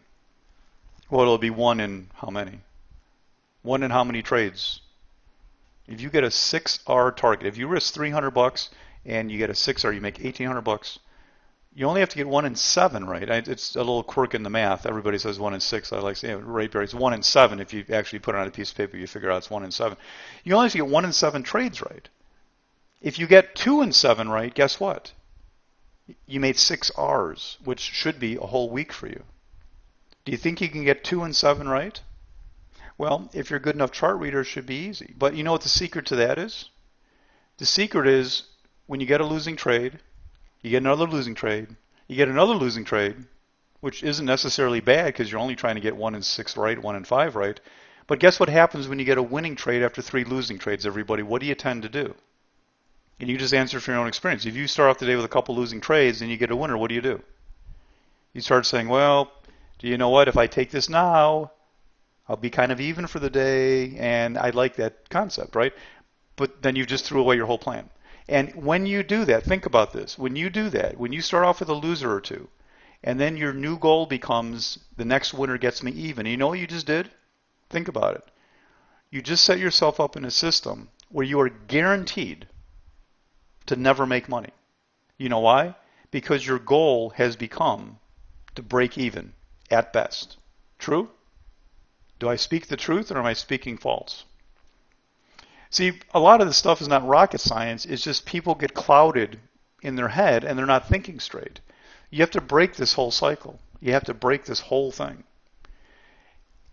Well, it'll be 1 in how many? 1 in how many trades? If you get a 6R target, if you risk $300 and you get a 6R, you make $1,800. You only have to get 1 in 7 right. It's a little quirk in the math. Everybody says 1 in 6. I like saying right there. It's 1 in 7. If you actually put it on a piece of paper, you figure out it's 1 in 7. You only have to get 1 in 7 trades right. If you get 2 in 7 right, guess what? You made 6 R's, which should be a whole week for you. Do you think you can get 2 in 7 right? Well, if you're a good enough chart reader, it should be easy. But you know what the secret to that is? The secret is when you get a losing trade, you get another losing trade, you get another losing trade, which isn't necessarily bad because you're only trying to get 1 in 6 right, 1 in 5 right. But guess what happens when you get a winning trade after 3 losing trades, everybody? What do you tend to do? And you just answer from your own experience. If you start off the day with a couple losing trades and you get a winner, what do you do? You start saying, well, do you know what? If I take this now, I'll be kind of even for the day, and I like that concept, right? But then you just threw away your whole plan. And when you do that, think about this. When you do that, when you start off with a loser or two, and then your new goal becomes the next winner gets me even, you know what you just did? Think about it. You just set yourself up in a system where you are guaranteed to never make money. You know why? Because your goal has become to break even at best. True? Do I speak the truth or am I speaking false? See, a lot of this stuff is not rocket science. It's just people get clouded in their head and they're not thinking straight. You have to break this whole cycle. You have to break this whole thing.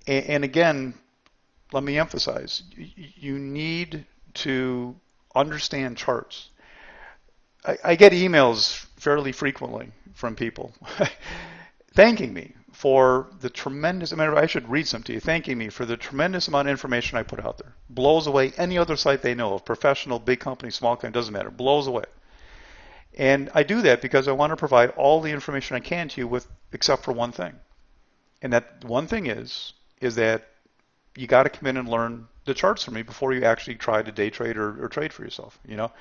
And again, let me emphasize, you need to understand charts. I get emails fairly frequently from people thanking me for the tremendous amount, I should read some to you, thanking me for the tremendous amount of information I put out there. Blows away any other site they know of, professional, big company, small company, doesn't matter, blows away. And I do that because I want to provide all the information I can to you with, except for one thing. And that one thing is that you got to come in and learn the charts from me before you actually try to day trade or trade for yourself, you know.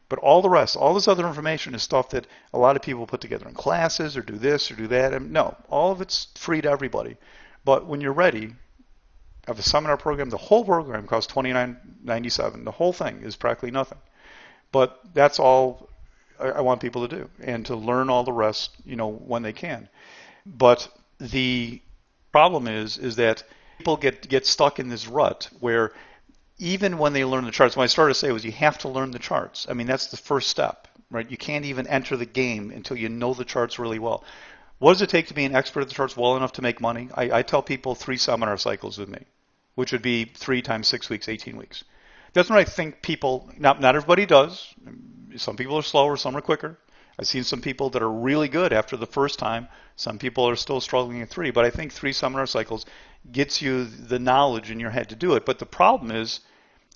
But all the rest, all this other information is stuff that a lot of people put together in classes or do this or do that. And no, all of it's free to everybody. But when you're ready, I have a seminar program. The whole program costs $29.97. The whole thing is practically nothing. But that's all I want people to do, and to learn all the rest, you know, when they can. But the problem is that people get stuck in this rut where even when they learn the charts, what I started to say was you have to learn the charts. I mean, that's the first step, right? You can't even enter the game until you know the charts really well. What does it take to be an expert at the charts well enough to make money? I tell people 3 seminar cycles with me, which would be 3 times 6 weeks, 18 weeks. That's what I think people, not everybody does. Some people are slower, some are quicker. I've seen some people that are really good after the first time. Some people are still struggling at 3. But I think 3 seminar cycles gets you the knowledge in your head to do it. But the problem is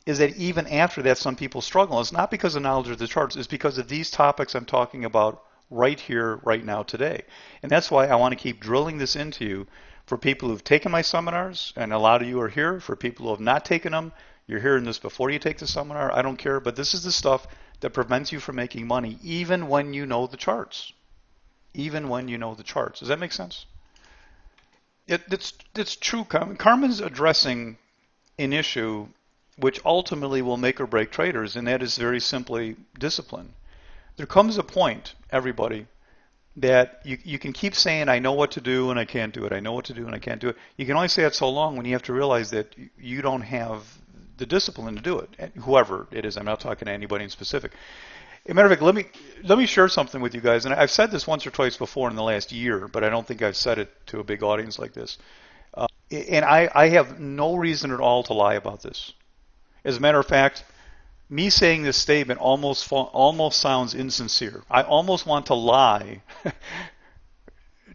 that even after that, some people struggle. It's not because of knowledge of the charts. It's because of these topics I'm talking about right here, right now, today. And that's why I want to keep drilling this into you for people who've taken my seminars, and a lot of you are here. For people who have not taken them, you're hearing this before you take the seminar. I don't care. But this is the stuff that prevents you from making money even when you know the charts. Even when you know the charts. Does that make sense? It's true. Carmen's addressing an issue which ultimately will make or break traders, and that is very simply discipline. There comes a point, everybody, that you can keep saying, I know what to do and I can't do it. I know what to do and I can't do it. You can only say it so long when you have to realize that you don't have the discipline to do it. And whoever it is, I'm not talking to anybody in specific. As a matter of fact, let me share something with you guys. And I've said this once or twice before in the last year, but I don't think I've said it to a big audience like this. And I have no reason at all to lie about this. As a matter of fact, me saying this statement almost sounds insincere. I almost want to lie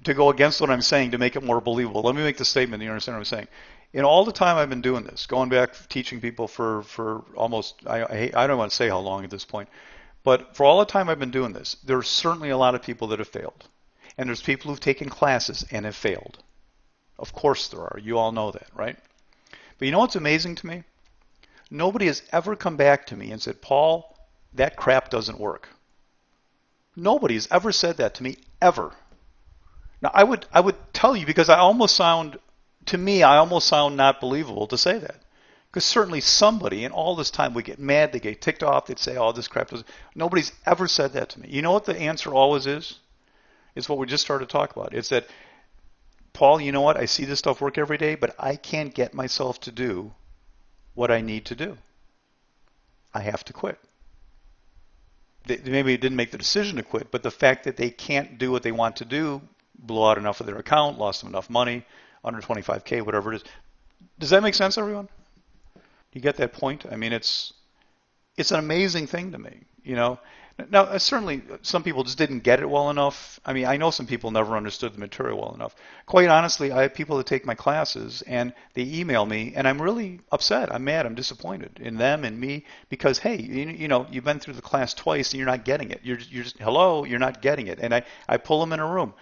to go against what I'm saying to make it more believable. Let me make the statement. You understand what I'm saying? In all the time I've been doing this, going back teaching people for almost, I don't want to say how long at this point, but for all the time I've been doing this, there's certainly a lot of people that have failed. And there's people who've taken classes and have failed. Of course there are. You all know that, right? But you know what's amazing to me? Nobody has ever come back to me and said, Paul, that crap doesn't work. Nobody has ever said that to me, ever. Now, I would tell you, because I almost sound not believable to say that. Because certainly somebody, in all this time, would get mad, they get ticked off, they'd say, oh, this crap doesn't. Nobody's ever said that to me. You know what the answer always is? It's what we just started to talk about. It's that, Paul, you know what? I see this stuff work every day, but I can't get myself to do what I need to do. I have to quit. Maybe they didn't make the decision to quit, but the fact that they can't do what they want to do, blew out enough of their account, lost them enough money, under 25K, whatever it is. Does that make sense, everyone? You get that point? I mean, it's an amazing thing to me, you know. Now, certainly some people just didn't get it well enough. I mean, I know some people never understood the material well enough. Quite honestly, I have people that take my classes and they email me, and I'm really upset. I'm mad. I'm disappointed in them and me because, hey, you know, you've been through the class twice and you're not getting it. You're just, hello, you're not getting it. And I pull them in a room.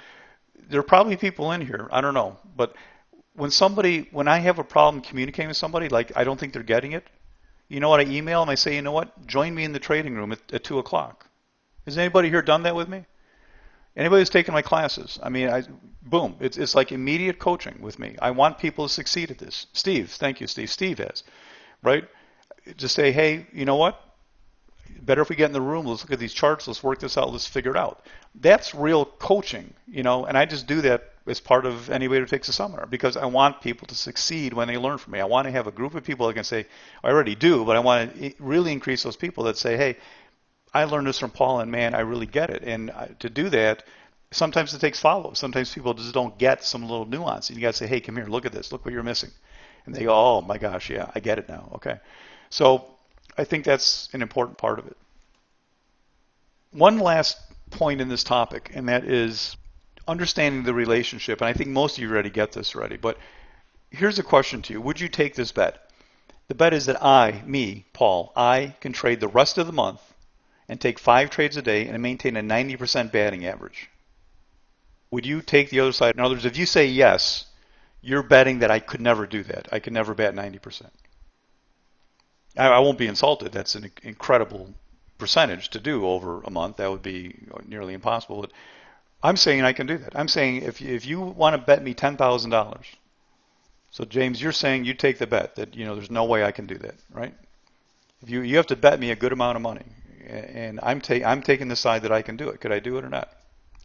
There are probably people in here, I don't know, but when I have a problem communicating with somebody, like I don't think they're getting it, you know what, I email them, I say, you know what, join me in the trading room at 2 o'clock. Has anybody here done that with me? Anybody who's taken my classes? I mean, boom, it's like immediate coaching with me. I want people to succeed at this. Steve, thank you, Steve. Steve has, right? Just say, hey, you know what? Better if we get in the room, let's look at these charts, let's work this out, let's figure it out. That's real coaching, you know, and I just do that as part of anybody who takes a seminar because I want people to succeed when they learn from me. I want to have a group of people that can say, I already do, but I want to really increase those people that say, hey, I learned this from Paul and man, I really get it. And to do that, sometimes it takes follow-up. Sometimes people just don't get some little nuance. And you got to say, hey, come here, look at this, look what you're missing. And they go, oh my gosh, yeah, I get it now. Okay. So I think that's an important part of it. One last point in this topic, and that is understanding the relationship. And I think most of you already get this already, but here's a question to you. Would you take this bet? The bet is that Paul, I can trade the rest of the month and take 5 trades a day and maintain a 90% batting average. Would you take the other side? In other words, if you say yes, you're betting that I could never do that. I could never bat 90%. I won't be insulted. That's an incredible percentage to do over a month. That would be nearly impossible. But I'm saying I can do that. I'm saying if you want to bet me $10,000, so James, you're saying you take the bet that there's no way I can do that, right? If you have to bet me a good amount of money, and I'm taking the side that I can do it. Could I do it or not?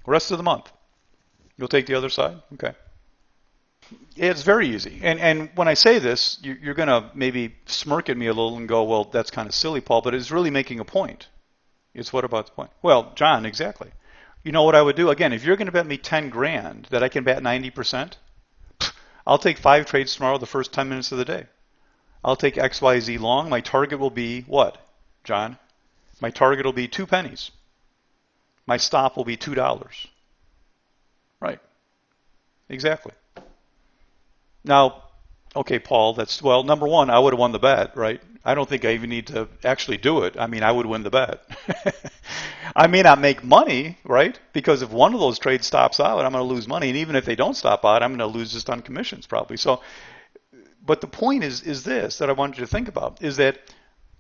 Rest of the month, you'll take the other side, okay? It's very easy. And when I say this, you're going to maybe smirk at me a little and go, well, that's kind of silly, Paul, but it's really making a point. It's what about the point? Well, John, exactly. You know what I would do? Again, if you're going to bet me 10 grand that I can bat 90%, I'll take 5 trades tomorrow the first 10 minutes of the day. I'll take XYZ long. My target will be what, John? My target will be 2 pennies. My stop will be $2. Right. Exactly. Now, okay, Paul, number one, I would have won the bet, right? I don't think I even need to actually do it. I mean, I would win the bet. I may not make money, right? Because if one of those trades stops out, I'm going to lose money. And even if they don't stop out, I'm going to lose just on commissions probably. So, but the point is this that I want you to think about, is that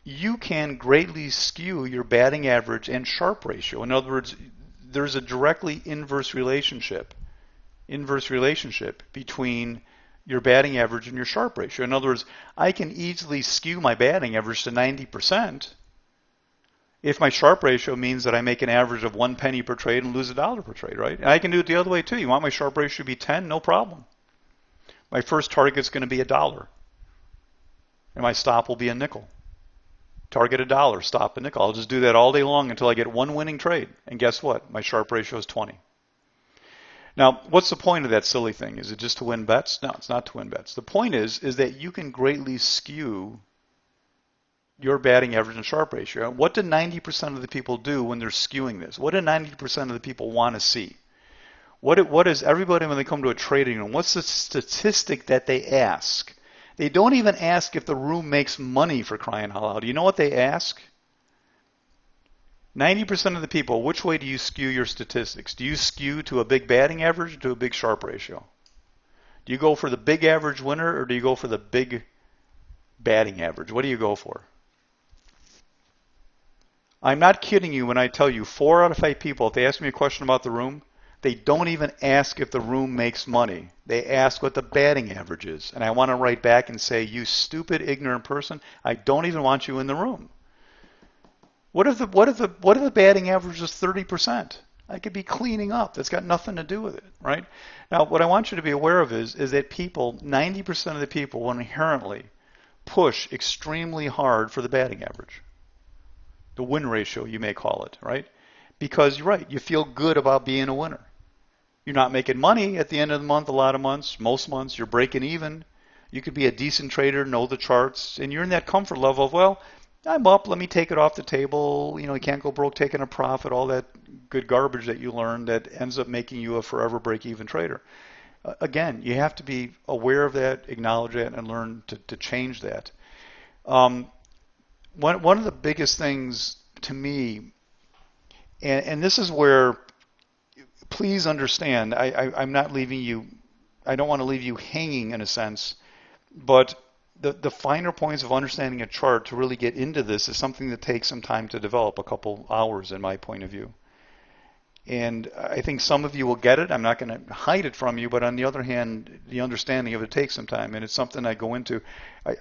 you can greatly skew your batting average and Sharpe ratio. In other words, there's a directly inverse relationship between your batting average and your Sharpe ratio. In other words, I can easily skew my batting average to 90% if my Sharpe ratio means that I make an average of 1 penny per trade and lose $1 per trade, right? And I can do it the other way too. You want my Sharpe ratio to be 10? No problem. My first target's going to be $1. And my stop will be a nickel. Target $1, stop a nickel. I'll just do that all day long until I get one winning trade. And guess what? My Sharpe ratio is 20. Now, what's the point of that silly thing? Is it just to win bets? No, it's not to win bets. The point is that you can greatly skew your batting average and Sharpe ratio. What do 90% of the people do when they're skewing this? What do 90% of the people want to see? What is everybody when they come to a trading room? What's the statistic that they ask? They don't even ask if the room makes money, for crying out loud. You know what they ask? 90% of the people, which way do you skew your statistics? Do you skew to a big batting average or to a big Sharpe ratio? Do you go for the big average winner or do you go for the big batting average? What do you go for? I'm not kidding you when I tell you 4 out of 5 people, if they ask me a question about the room, they don't even ask if the room makes money. They ask what the batting average is. And I want to write back and say, you stupid, ignorant person, I don't even want you in the room. What if the batting average is 30%? I could be cleaning up. That's got nothing to do with it, right? Now, what I want you to be aware of is that people, 90% of the people will inherently push extremely hard for the batting average. The win ratio, you may call it, right? Because you're right, you feel good about being a winner. You're not making money at the end of the month, a lot of months, most months, you're breaking even. You could be a decent trader, know the charts, and you're in that comfort level of, well, I'm up, let me take it off the table. You can't go broke taking a profit, all that good garbage that you learned that ends up making you a forever break-even trader. Again, you have to be aware of that, acknowledge that, and learn to change that. One of the biggest things to me, and this is where please understand, I'm not leaving you, I don't want to leave you hanging in a sense, but the finer points of understanding a chart to really get into this is something that takes some time to develop, a couple hours in my point of view. And I think some of you will get it. I'm not going to hide it from you, but on the other hand, the understanding of it takes some time, and it's something I go into.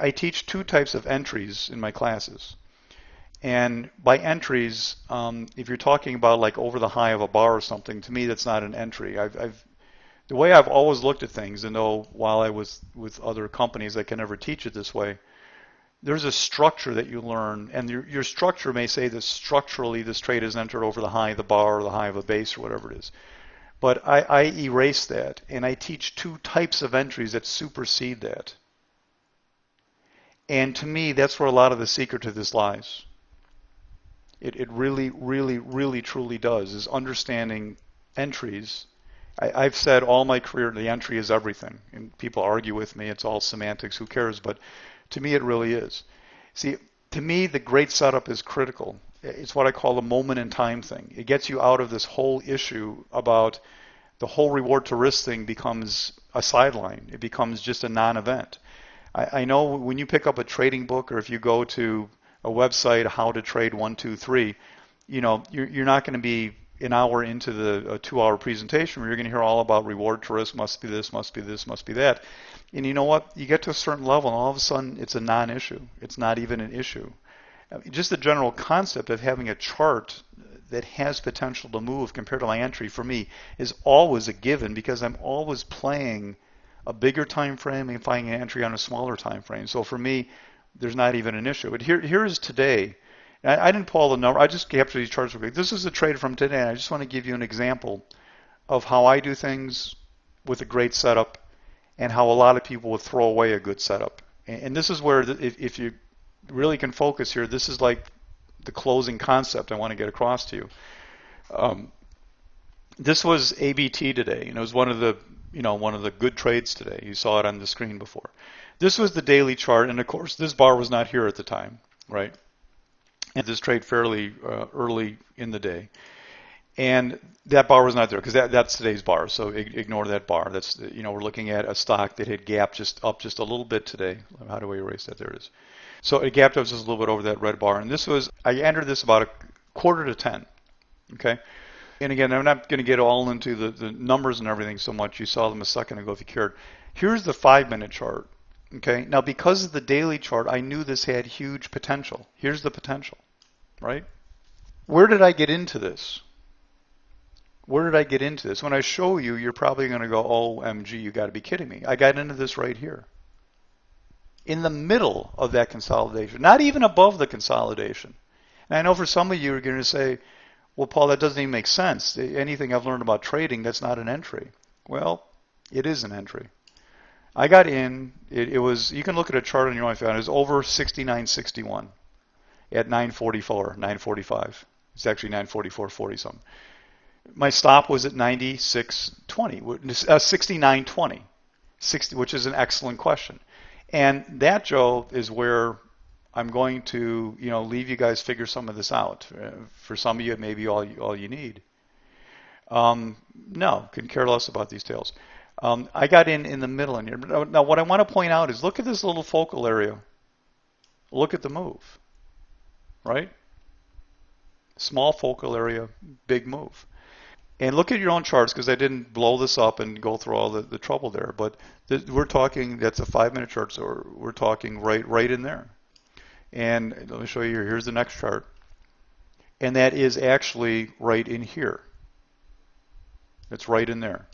I teach two types of entries in my classes. And by entries, if you're talking about like over the high of a bar or something, to me that's not an entry. The way I've always looked at things, and though while I was with other companies I can never teach it this way, there's a structure that you learn, and your structure may say that structurally this trade is entered over the high of the bar or the high of a base or whatever it is. But I erase that, and I teach two types of entries that supersede that. And to me, that's where a lot of the secret to this lies. It really, really, really, truly does, is understanding entries. I've said all my career the entry is everything, and people argue with me, it's all semantics, who cares, but to me it really is. See, to me the great setup is critical. It's what I call the moment in time thing. It gets you out of this whole issue about the whole reward to risk thing becomes a sideline. It becomes just a non-event. I know when you pick up a trading book or if you go to a website, how to trade 1, 2, 3, you're not going to be an hour into the 2-hour presentation where you're going to hear all about reward to risk, must be this, must be this, must be that. And you know what? You get to a certain level and all of a sudden it's a non-issue. It's not even an issue. Just the general concept of having a chart that has potential to move compared to my entry for me is always a given because I'm always playing a bigger time frame and finding an entry on a smaller time frame. So for me, there's not even an issue. But here is today. I didn't pull all the number. I just captured these charts real quick. This is a trade from today, and I just want to give you an example of how I do things with a great setup and how a lot of people would throw away a good setup. And this is where, if you really can focus here, this is like the closing concept I want to get across to you. This was ABT today, and it was one of the good trades today. You saw it on the screen before. This was the daily chart, and of course this bar was not here at the time, right? And this trade fairly early in the day, and that bar was not there because that's today's bar. So ignore that bar. That's we're looking at a stock that had gapped up just a little bit today. How do I erase that? There it is. So it gapped up just a little bit over that red bar, and this was I entered this about 9:45. Okay. And again, I'm not going to get all into the numbers and everything so much. You saw them a second ago if you cared. Here's the 5-minute chart. Okay, now because of the daily chart, I knew this had huge potential. Here's the potential, right? Where did I get into this? Where did I get into this? When I show you, you're probably going to go, OMG, you got to be kidding me. I got into this right here. In the middle of that consolidation, not even above the consolidation. And I know for some of you are going to say, well, Paul, that doesn't even make sense. Anything I've learned about trading, that's not an entry. Well, it is an entry. I got in, it was, you can look at a chart on your own if you want, it was over 69.61 at 9:44, 9:45. It's actually 9:44.40 something. My stop was at 96.20, 69.20, 60, which is an excellent question. And that, Joe, is where I'm going to, leave you guys figure some of this out. For some of you, it may be all you need. No, couldn't care less about these tails. I got in the middle in here. Now, what I want to point out is look at this little focal area. Look at the move, right? Small focal area, big move. And look at your own charts because I didn't blow this up and go through all the trouble there. But we're talking, that's a 5-minute chart, so we're talking right in there. And let me show you here. Here's the next chart. And that is actually right in here. It's right in there.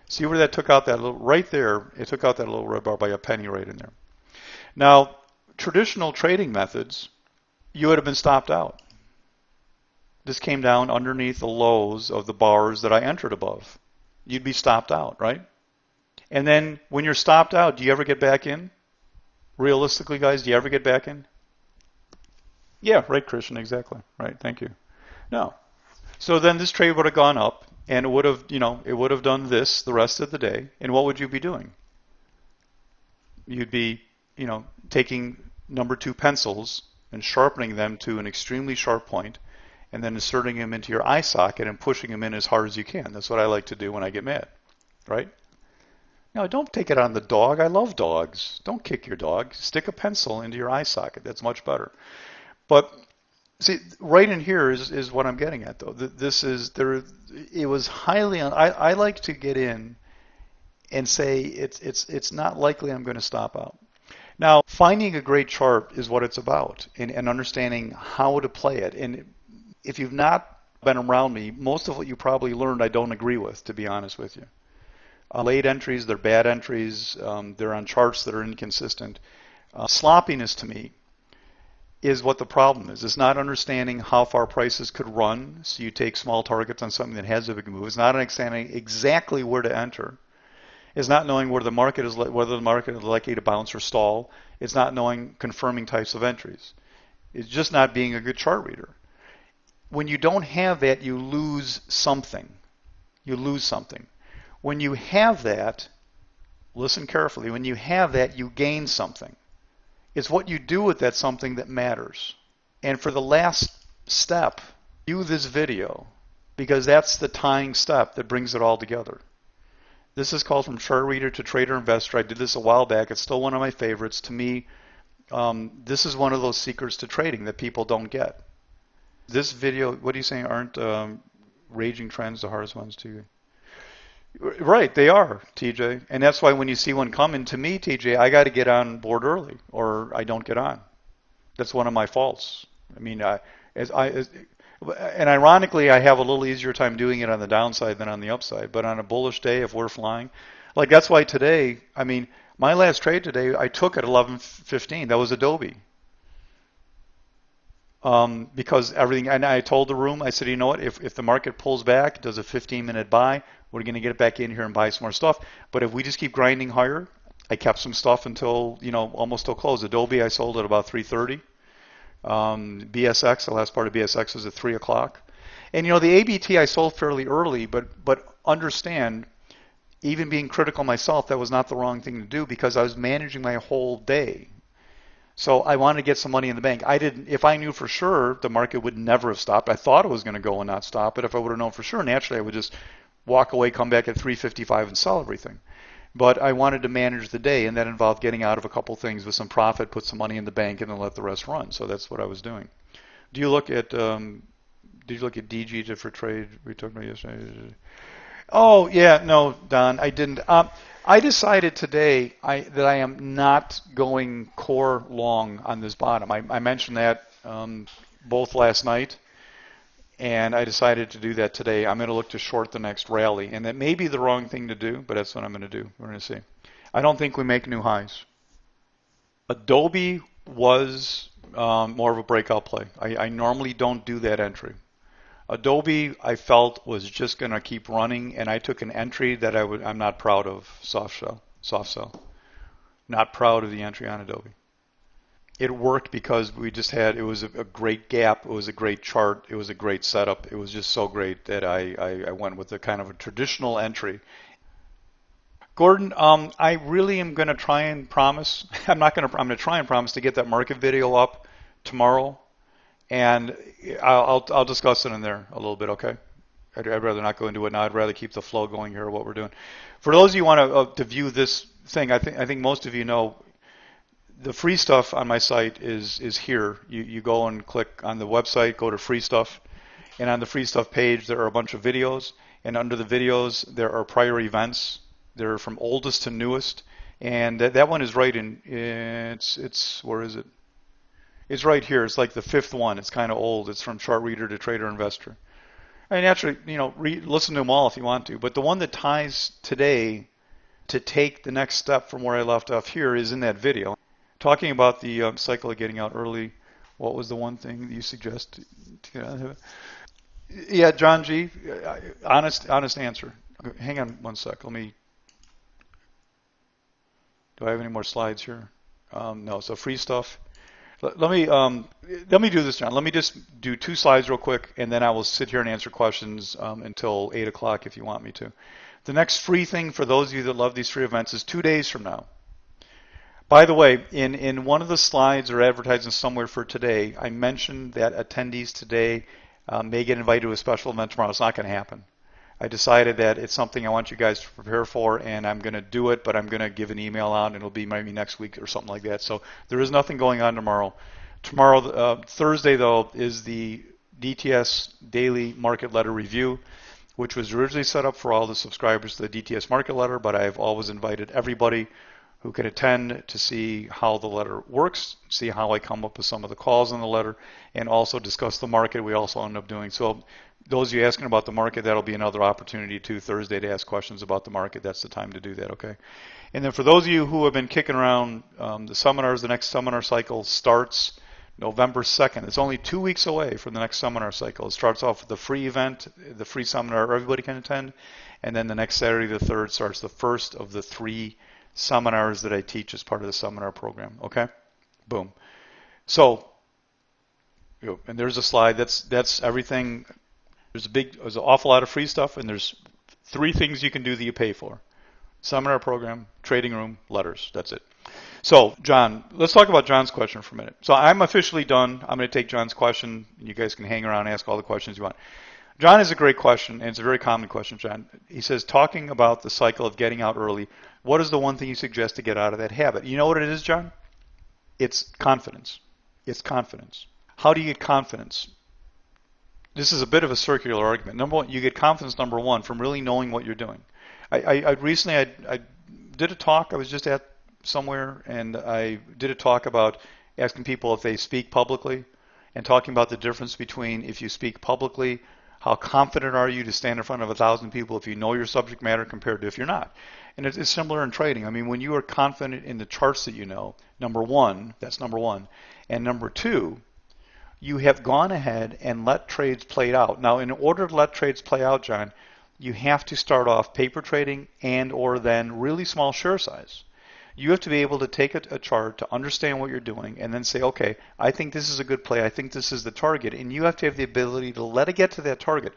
See where that took out that little, right there, it took out that little red bar by a penny right in there. Now, traditional trading methods, you would have been stopped out. This came down underneath the lows of the bars that I entered above. You'd be stopped out, right? And then when you're stopped out, do you ever get back in? Realistically, guys, do you ever get back in? Yeah, right, Christian, exactly. Right, thank you. No. So then this trade would have gone up. And it would have, it would have done this the rest of the day. And what would you be doing? You'd be, taking number 2 pencils and sharpening them to an extremely sharp point and then inserting them into your eye socket and pushing them in as hard as you can. That's what I like to do when I get mad, right? No, don't take it on the dog. I love dogs. Don't kick your dog. Stick a pencil into your eye socket. That's much better. But see, right in here is what I'm getting at, though. This is there. It was highly. I like to get in and say it's not likely I'm going to stop out. Now, finding a great chart is what it's about, and understanding how to play it. And if you've not been around me, most of what you probably learned I don't agree with, to be honest with you. Late entries, they're bad entries. They're on charts that are inconsistent. Sloppiness to me is what the problem is. It's not understanding how far prices could run, so you take small targets on something that has a big move. It's not understanding exactly where to enter. It's not knowing where the market is, whether the market is likely to bounce or stall. It's not knowing confirming types of entries. It's just not being a good chart reader. When you don't have that, you lose something. You lose something. When you have that, listen carefully, when you have that, you gain something. It's what you do with that something that matters. And for the last step, view this video, because that's the tying step that brings it all together. This is called From Chart Reader to Trader Investor. I did this a while back. It's still one of my favorites. To me, this is one of those secrets to trading that people don't get. This video, what are you saying, aren't raging trends the hardest ones to? Right, they are, TJ. And that's why when you see one coming, to me, TJ, I got to get on board early or I don't get on. That's one of my faults. I mean, and ironically, I have a little easier time doing it on the downside than on the upside. But on a bullish day, if we're flying, like that's why today, I mean, my last trade today, I took at 11:15. That was Adobe. Because everything, and I told the room, I said, you know what, if the market pulls back, does a 15-minute buy, we're going to get it back in here and buy some more stuff. But if we just keep grinding higher, I kept some stuff until, almost till close. Adobe, I sold at about 3:30. BSX, the last part of BSX was at 3 o'clock. And, the ABT I sold fairly early, but understand, even being critical myself, that was not the wrong thing to do because I was managing my whole day. So I wanted to get some money in the bank. If I knew for sure the market would never have stopped, I thought it was going to go and not stop, but if I would have known for sure, naturally I would just walk away, come back at 3:55 and sell everything. But I wanted to manage the day, and that involved getting out of a couple things with some profit, put some money in the bank, and then let the rest run. So that's what I was doing. Do you look at? Did you look at DG for trade? We talked about yesterday. Oh yeah, no, Don, I didn't. I decided today that I am not going core long on this bottom. I mentioned that both last night, and I decided to do that today. I'm going to look to short the next rally, and that may be the wrong thing to do, but that's what I'm going to do. We're going to see. I don't think we make new highs. Adobe was more of a breakout play. I normally don't do that entry. Adobe, I felt, was just going to keep running, and I took an entry that I'm not proud of, soft sell. Not proud of the entry on Adobe. It worked because it was a great gap, it was a great chart, it was a great setup, it was just so great that I went with a kind of a traditional entry. Gordon, I really am going to try and promise, I'm going to try and promise to get that market video up tomorrow. And I'll discuss it in there a little bit, okay? I'd rather not go into it now. I'd rather keep the flow going here, what we're doing. For those of you who want to view this thing, I think most of you know the free stuff on my site is here. You go and click on the website, go to free stuff, and on the free stuff page there are a bunch of videos, and under the videos there are prior events. They're from oldest to newest, and that one is right in it's where is it? It's right here. It's like the fifth one. It's kind of old. It's From Chart Reader to Trader Investor. I mean, actually, listen to them all if you want to. But the one that ties today to take the next step from where I left off here is in that video. Talking about the cycle of getting out early. What was the one thing that you suggest? Yeah, John G. Honest answer. Hang on one sec. Do I have any more slides here? No. So free stuff. Let me do this, John. Let me just do 2 slides real quick, and then I will sit here and answer questions until 8 o'clock if you want me to. The next free thing for those of you that love these free events is 2 days from now. By the way, in one of the slides or advertising somewhere for today, I mentioned that attendees today may get invited to a special event tomorrow. It's not going to happen. I decided that it's something I want you guys to prepare for, and I'm going to do it, but I'm going to give an email out, and it'll be maybe next week or something like that. So there is nothing going on tomorrow. Thursday, though, is the DTS Daily Market Letter Review, which was originally set up for all the subscribers to the DTS Market Letter, but I've always invited everybody who can attend to see how the letter works, see how I come up with some of the calls in the letter, and also discuss the market. We also end up doing so. Those of you asking about the market, that'll be another opportunity too, Thursday, to ask questions about the market. That's the time to do that, okay? And then for those of you who have been kicking around the seminars, the next seminar cycle starts November 2nd. It's only 2 weeks away from the next seminar cycle. It starts off with the free event, the free seminar everybody can attend, and then the next Saturday the 3rd starts the first of the 3 seminars that I teach as part of the seminar program, okay? Boom. So, and there's a slide. That's everything. There's an awful lot of free stuff, and there's 3 things you can do that you pay for. Seminar program, trading room, letters. That's it. So, John, let's talk about John's question for a minute. So I'm officially done. I'm going to take John's question. You guys can hang around and ask all the questions you want. John has a great question, and it's a very common question, John. He says, talking about the cycle of getting out early, what is the one thing you suggest to get out of that habit? You know what it is, John? It's confidence. It's confidence. How do you get confidence? This is a bit of a circular argument. Number one, you get confidence, number one, from really knowing what you're doing. I recently did a talk. I was just at somewhere, and I did a talk about asking people if they speak publicly and talking about the difference between if you speak publicly, how confident are you to stand in front of 1,000 people if you know your subject matter compared to if you're not. And it's similar in trading. I mean, when you are confident in the charts that you know, number one, that's number one. And number two, you have gone ahead and let trades play out. Now, in order to let trades play out, John, you have to start off paper trading and or then really small share size. You have to be able to take a chart to understand what you're doing and then say, okay, I think this is a good play. I think this is the target. And you have to have the ability to let it get to that target.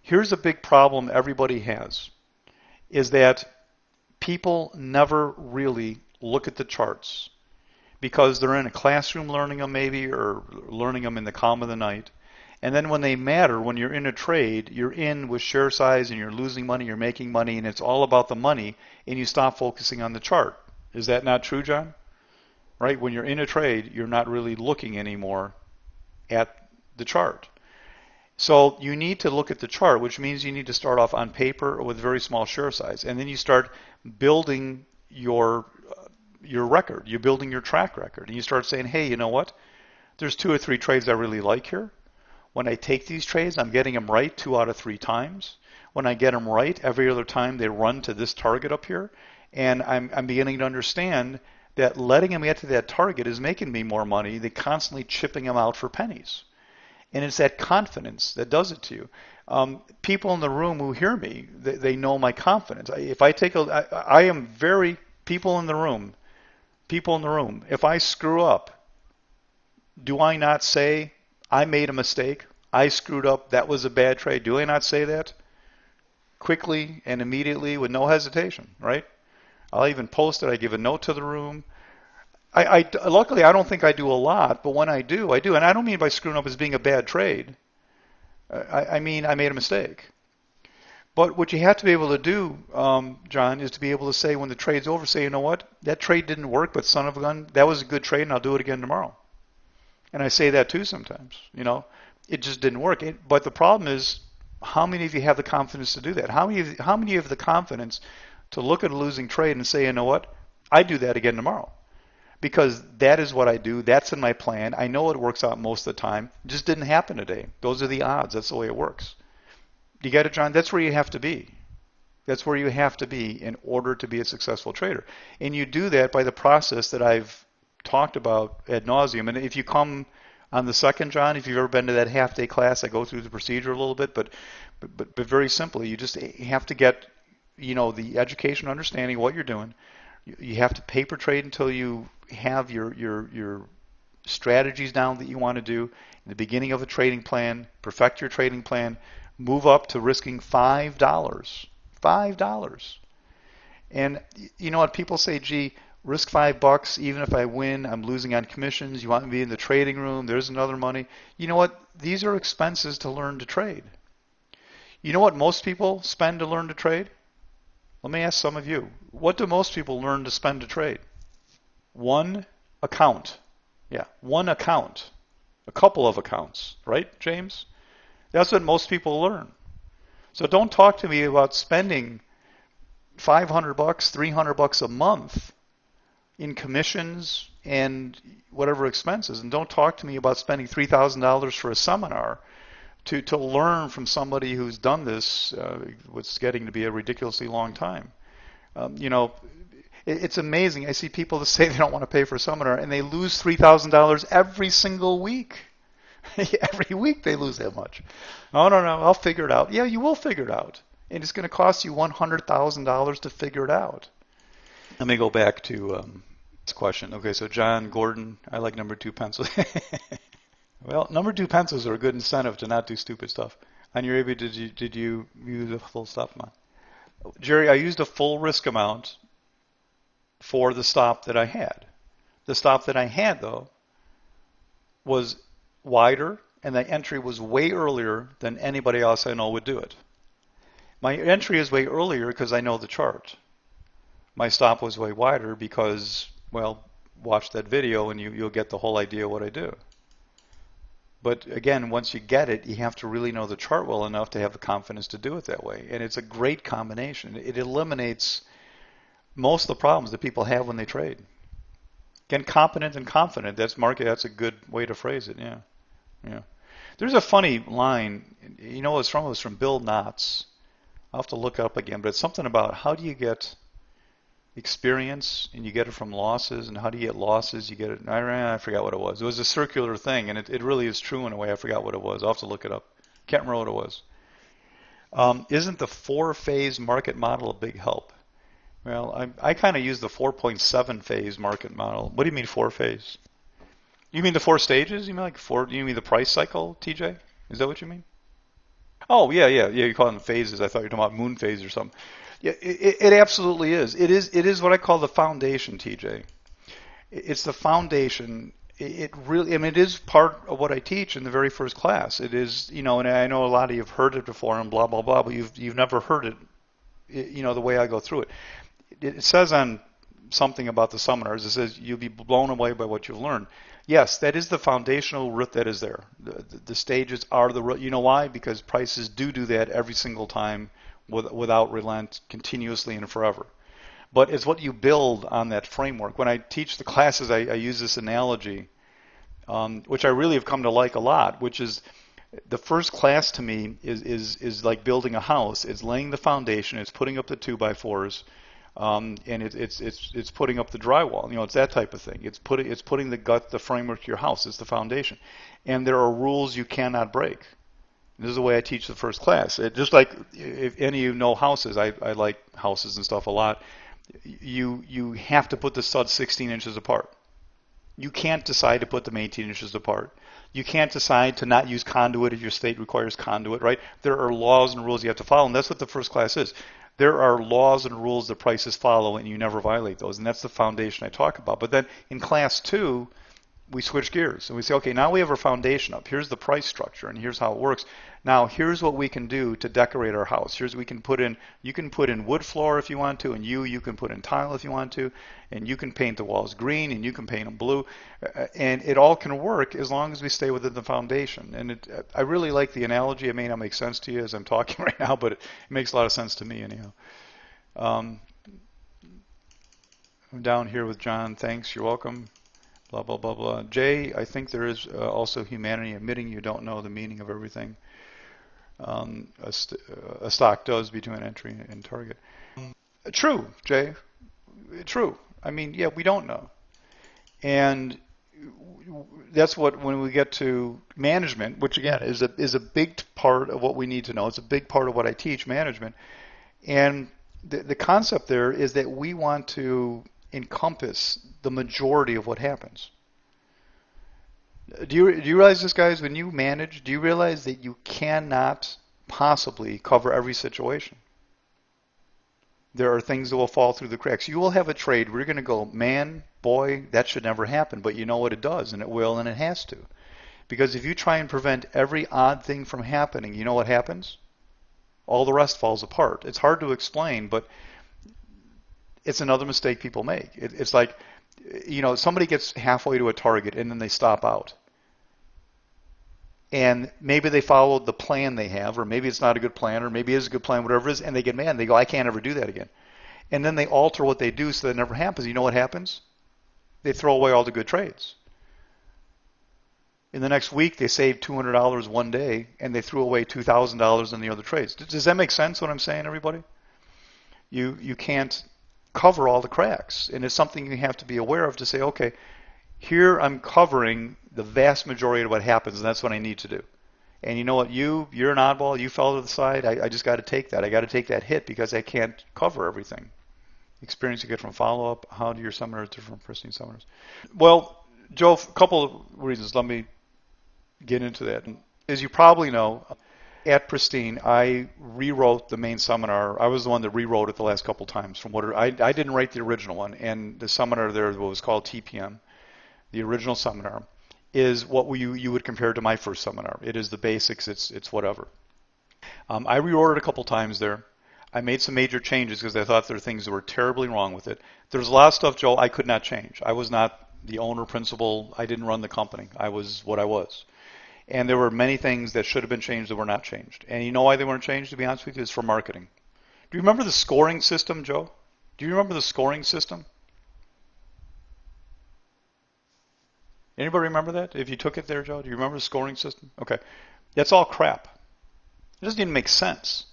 Here's a big problem everybody has, is that people never really look at the charts because they're in a classroom learning them maybe, or learning them in the calm of the night. And then when they matter, when you're in a trade, you're in with share size and you're losing money, you're making money, and it's all about the money, and you stop focusing on the chart. Is that not true, John? Right? When you're in a trade, you're not really looking anymore at the chart. So you need to look at the chart, which means you need to start off on paper or with very small share size. And then you start building your record. You're building your track record. And you start saying, hey, you know what? There's 2 or 3 trades I really like here. When I take these trades, I'm getting them right 2 out of 3 times. When I get them right, every other time they run to this target up here. And I'm beginning to understand that letting them get to that target is making me more money than constantly chipping them out for pennies. And it's that confidence that does it to you. People in the room who hear me, they know my confidence. If I take I am very, people in the room, if I screw up, do I not say, I made a mistake, I screwed up, that was a bad trade? Do I not say that? Quickly and immediately with no hesitation, right? I'll even post it. I give a note to the room. Luckily, I don't think I do a lot, but when I do, I do. And I don't mean by screwing up as being a bad trade. I mean I made a mistake. But what you have to be able to do, John, is to be able to say when the trade's over, say, you know what, that trade didn't work, but son of a gun, that was a good trade, and I'll do it again tomorrow. And I say that too sometimes. You know, it just didn't work. But the problem is, how many of you have the confidence to do that? How many of you have the confidence to look at a losing trade and say, you know what, I do that again tomorrow? Because that is what I do. That's in my plan. I know it works out most of the time. It just didn't happen today. Those are the odds. That's the way it works. You get it, John? That's where you have to be. That's where you have to be in order to be a successful trader. And you do that by the process that I've talked about ad nauseum. And if you come on the second, John, if you've ever been to that half-day class, I go through the procedure a little bit, but very simply, you just have to get, you know, the education, understanding of what you're doing. You have to paper trade until you have your strategies down that you want to do. In the beginning of a trading plan, perfect your trading plan, move up to risking $5. $5. And you know what? People say, gee, Risk $5, even if I win, I'm losing on commissions. You want me to be in the trading room, there's another money. You know what? These are expenses to learn to trade. You know what most people spend to learn to trade? Let me ask some of you. What do most people learn to spend to trade? One account. Yeah, one account. A couple of accounts, right, James? That's what most people learn. So don't talk to me about spending $500, $300 a month in commissions and whatever expenses. And don't talk to me about spending $3,000 for a seminar to learn from somebody who's done this, what's getting to be a ridiculously long time. It's amazing. I see people that say they don't want to pay for a seminar, and they lose $3,000 every single week. Every week they lose that much. No, I'll figure it out. Yeah, you will figure it out. And it's going to cost you $100,000 to figure it out. Let me go back to this question. Okay, so John Gordon, I like number 2 pencils. Well, number 2 pencils are a good incentive to not do stupid stuff. On your AB, did you use a full stop amount? Jerry, I used a full risk amount for the stop that I had. The stop that I had, though, was wider, and the entry was way earlier than anybody else I know would do it. My entry is way earlier because I know the chart. My stop was way wider because, well, watch that video and you'll get the whole idea of what I do. But again, once you get it, you have to really know the chart well enough to have the confidence to do it that way. And it's a great combination. It eliminates most of the problems that people have when they trade. Again, competent and confident. That's a good way to phrase it. Yeah. There's a funny line. You know, it was from Bill Knotts. I'll have to look it up again, but it's something about how do you get experience, and you get it from losses, and how do you get losses? You get it. I forgot what it was. It was a circular thing, and it really is true in a way. I forgot what it was. I'll have to look it up. Can't remember what it was. Isn't the 4-phase market model a big help? Well, I kind of use the 4.7 phase market model. What do you mean 4-phase? You mean the 4 stages? You mean like 4? You mean the price cycle, TJ? Is that what you mean? Oh, yeah. You call them phases. I thought you were talking about moon phase or something. Yeah, it absolutely is. It is what I call the foundation, TJ. It's the foundation. It really, it is part of what I teach in the very first class. It is, and I know a lot of you have heard it before and blah blah blah, but you've never heard it, the way I go through it. It says on something about the seminars. It says you'll be blown away by what you've learned. Yes, that is the foundational root that is there. The stages are the root. You know why? Because prices do that every single time without relent, continuously and forever. But it's what you build on that framework. When I teach the classes, I use this analogy, which I really have come to like a lot, which is the first class to me is like building a house. It's laying the foundation. It's putting up the 2x4s. And it's putting up the drywall. It's that type of thing. It's putting the framework to your house. It's the foundation, and there are rules you cannot break. This is the way I teach the first class. Just like if any of you know houses, I like houses and stuff a lot. You have to put the studs 16 inches apart. You can't decide to put them 18 inches apart. You can't decide to not use conduit if your state requires conduit, right? There are laws and rules you have to follow, and that's what the first class is. There are laws and rules that prices follow, and you never violate those, and that's the foundation I talk about. But then in class 2, we switch gears, and we say, okay, now we have our foundation up. Here's the price structure, and here's how it works. Now, here's what we can do to decorate our house. Here's what we can put in. You can put in wood floor if you want to, and you can put in tile if you want to, and you can paint the walls green, and you can paint them blue, and it all can work as long as we stay within the foundation. And I really like the analogy. It may not make sense to you as I'm talking right now, but it makes a lot of sense to me anyhow. I'm down here with John. Thanks. You're welcome. Blah, blah, blah, blah. Jay, I think there is also humanity admitting you don't know the meaning of everything. A stock does between entry and target. True, Jay. True. I mean, yeah, we don't know. And that's when we get to management, which again is a big part of what we need to know. It's a big part of what I teach, management. And the concept there is that we want to encompass the majority of what happens. Do you realize this, guys? When you manage, do you realize that you cannot possibly cover every situation? There are things that will fall through the cracks. You will have a trade where you're going to go, man, boy, that should never happen. But you know what, it does, and it will, and it has to. Because if you try and prevent every odd thing from happening, you know what happens? All the rest falls apart. It's hard to explain, but it's another mistake people make. It's like, somebody gets halfway to a target and then they stop out. And maybe they followed the plan they have, or maybe it's not a good plan, or maybe it is a good plan, whatever it is, and they get mad and they go, I can't ever do that again. And then they alter what they do so that it never happens. You know what happens? They throw away all the good trades. In the next week, they saved $200 one day, and they threw away $2,000 in the other trades. Does that make sense, what I'm saying, everybody? You can't cover all the cracks, and it's something you have to be aware of to say, okay, here I'm covering the vast majority of what happens, and that's what I need to do. And you know what? You're an oddball. You fell to the side. I just got to take that. I got to take that hit because I can't cover everything. Experience you get from follow-up. How do your seminars differ from pristine seminars? Well, Joe, a couple of reasons. Let me get into that. As you probably know, at Pristine, I rewrote the main seminar. I was the one that rewrote it the last couple times. From what I didn't write the original one, and the seminar there, what was called TPM, the original seminar, is what you would compare to my first seminar. It is the basics. It's whatever. I rewrote it a couple times there. I made some major changes because I thought there were things that were terribly wrong with it. There's a lot of stuff, Joe, I could not change. I was not the owner, principal. I didn't run the company. I was what I was. And there were many things that should have been changed that were not changed. And you know why they weren't changed, to be honest with you? It's for marketing. Do you remember the scoring system, Joe? Do you remember the scoring system? Anybody remember that? If you took it there, Joe, do you remember the scoring system? Okay. That's all crap. It doesn't even make sense.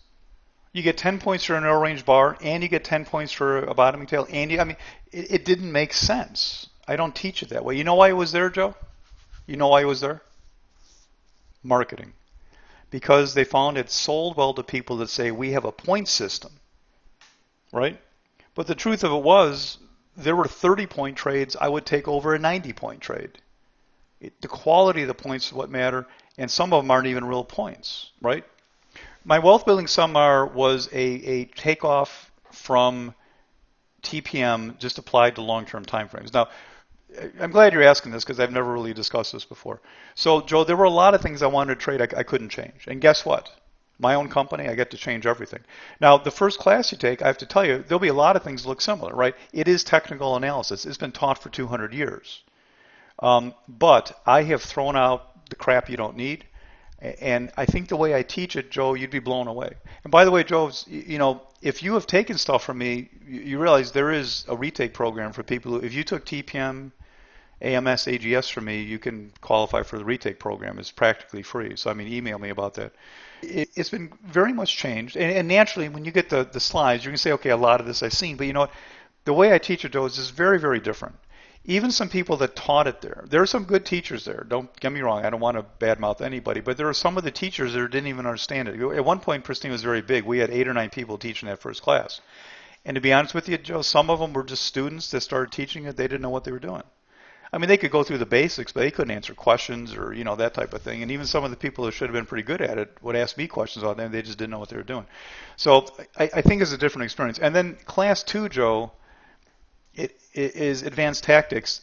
You get 10 points for a narrow range bar, and you get 10 points for a bottoming tail, and it didn't make sense. I don't teach it that way. You know why it was there, Joe? You know why it was there? Marketing. Because they found it sold well to people that say, we have a point system, right? But the truth of it was, there were 30-point trades I would take over a 90-point trade. The quality of the points is what matter, and some of them aren't even real points, right? My wealth building seminar was a takeoff from TPM just applied to long-term time frames. Now, I'm glad you're asking this because I've never really discussed this before. So, Joe, there were a lot of things I wanted to trade I couldn't change. And guess what? My own company, I get to change everything. Now, the first class you take, I have to tell you, there'll be a lot of things that look similar, right? It is technical analysis. It's been taught for 200 years. But I have thrown out the crap you don't need. And I think the way I teach it, Joe, you'd be blown away. And by the way, Joe, if you have taken stuff from me, you realize there is a retake program for people who, if you took TPM, AMS, AGS from me, you can qualify for the retake program. It's practically free. So, email me about that. It's been very much changed. And naturally, when you get the slides, you're going to say, okay, a lot of this I've seen. But you know what? The way I teach it, Joe, is just very, very different. Even some people that taught it there are some good teachers there. Don't get me wrong. I don't want to badmouth anybody. But there are some of the teachers that didn't even understand it. At one point, Pristine was very big. We had 8 or 9 people teaching that first class. And to be honest with you, Joe, some of them were just students that started teaching it. They didn't know what they were doing. They could go through the basics, but they couldn't answer questions or, that type of thing. And even some of the people who should have been pretty good at it would ask me questions on them. They just didn't know what they were doing. So I think it's a different experience. And then class 2, Joe, it is advanced tactics.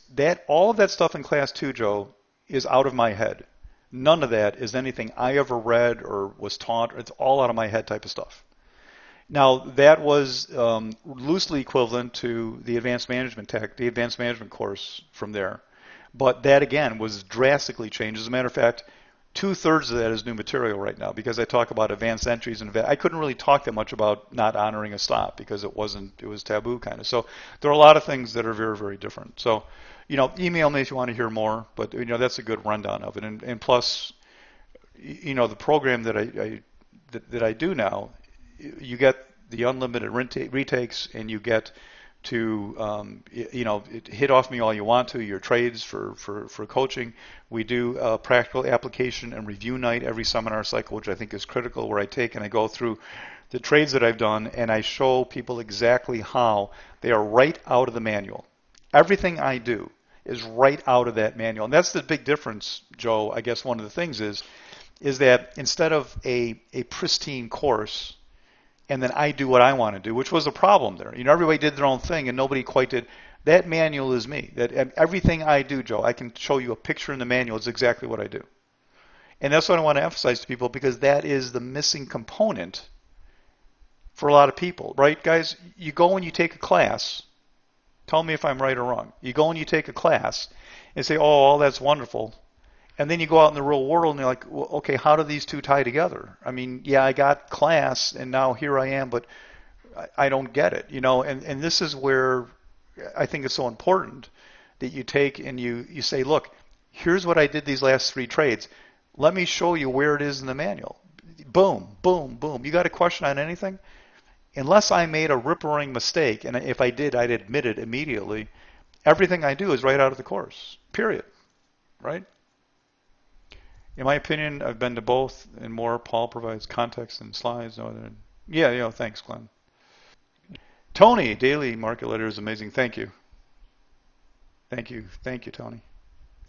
All of that stuff in class 2, Joe, is out of my head. None of that is anything I ever read or was taught. It's all out of my head type of stuff. Now, that was loosely equivalent to the advanced management course from there. But that, again, was drastically changed. As a matter of fact, 2/3 of that is new material right now because I talk about advanced entries. And I couldn't really talk that much about not honoring a stop because it was taboo kind of. So there are a lot of things that are very, very different. So, email me if you want to hear more. But, that's a good rundown of it. And plus, the program that I do now, you get the unlimited retakes, and you get to hit off me all you want to, your trades for coaching. We do a practical application and review night every seminar cycle, which I think is critical, where I take and I go through the trades that I've done, and I show people exactly how they are right out of the manual. Everything I do is right out of that manual. And that's the big difference, Joe. I guess one of the things is that instead of a pristine course, and then I do what I want to do, which was a problem there. Everybody did their own thing, and nobody quite did. That manual is me. That everything I do, Joe, I can show you a picture in the manual. It's exactly what I do. And that's what I want to emphasize to people, because that is the missing component for a lot of people, right, guys? You go and you take a class. Tell me if I'm right or wrong. You go and you take a class and say, oh, that's wonderful. And then you go out in the real world and you're like, well, okay, how do these two tie together? I mean, yeah, I got class and now here I am, but I don't get it, and this is where I think it's so important that you take and you say, look, here's what I did these last 3 trades. Let me show you where it is in the manual. Boom, boom, boom. You got a question on anything? Unless I made a rip-roaring mistake, and if I did, I'd admit it immediately, everything I do is right out of the course, period, right? In my opinion, I've been to both and more. Paul provides context and slides. Yeah, thanks, Glenn. Tony, daily market letter is amazing. Thank you. Thank you, Tony.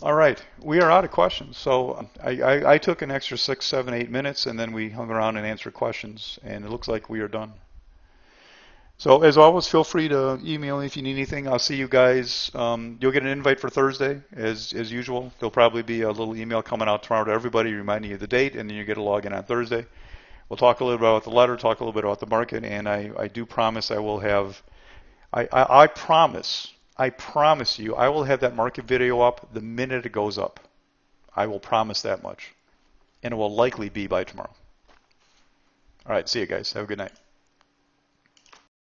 All right, we are out of questions. So I took an extra 6, 7, 8 minutes, and then we hung around and answered questions, and it looks like we are done. So as always, feel free to email me if you need anything. I'll see you guys. You'll get an invite for Thursday, as usual. There'll probably be a little email coming out tomorrow to everybody reminding you of the date, and then you get a login on Thursday. We'll talk a little bit about the letter, talk a little bit about the market, and I do promise I will have, I promise you, I will have that market video up the minute it goes up. I will promise that much. And it will likely be by tomorrow. All right, see you guys. Have a good night.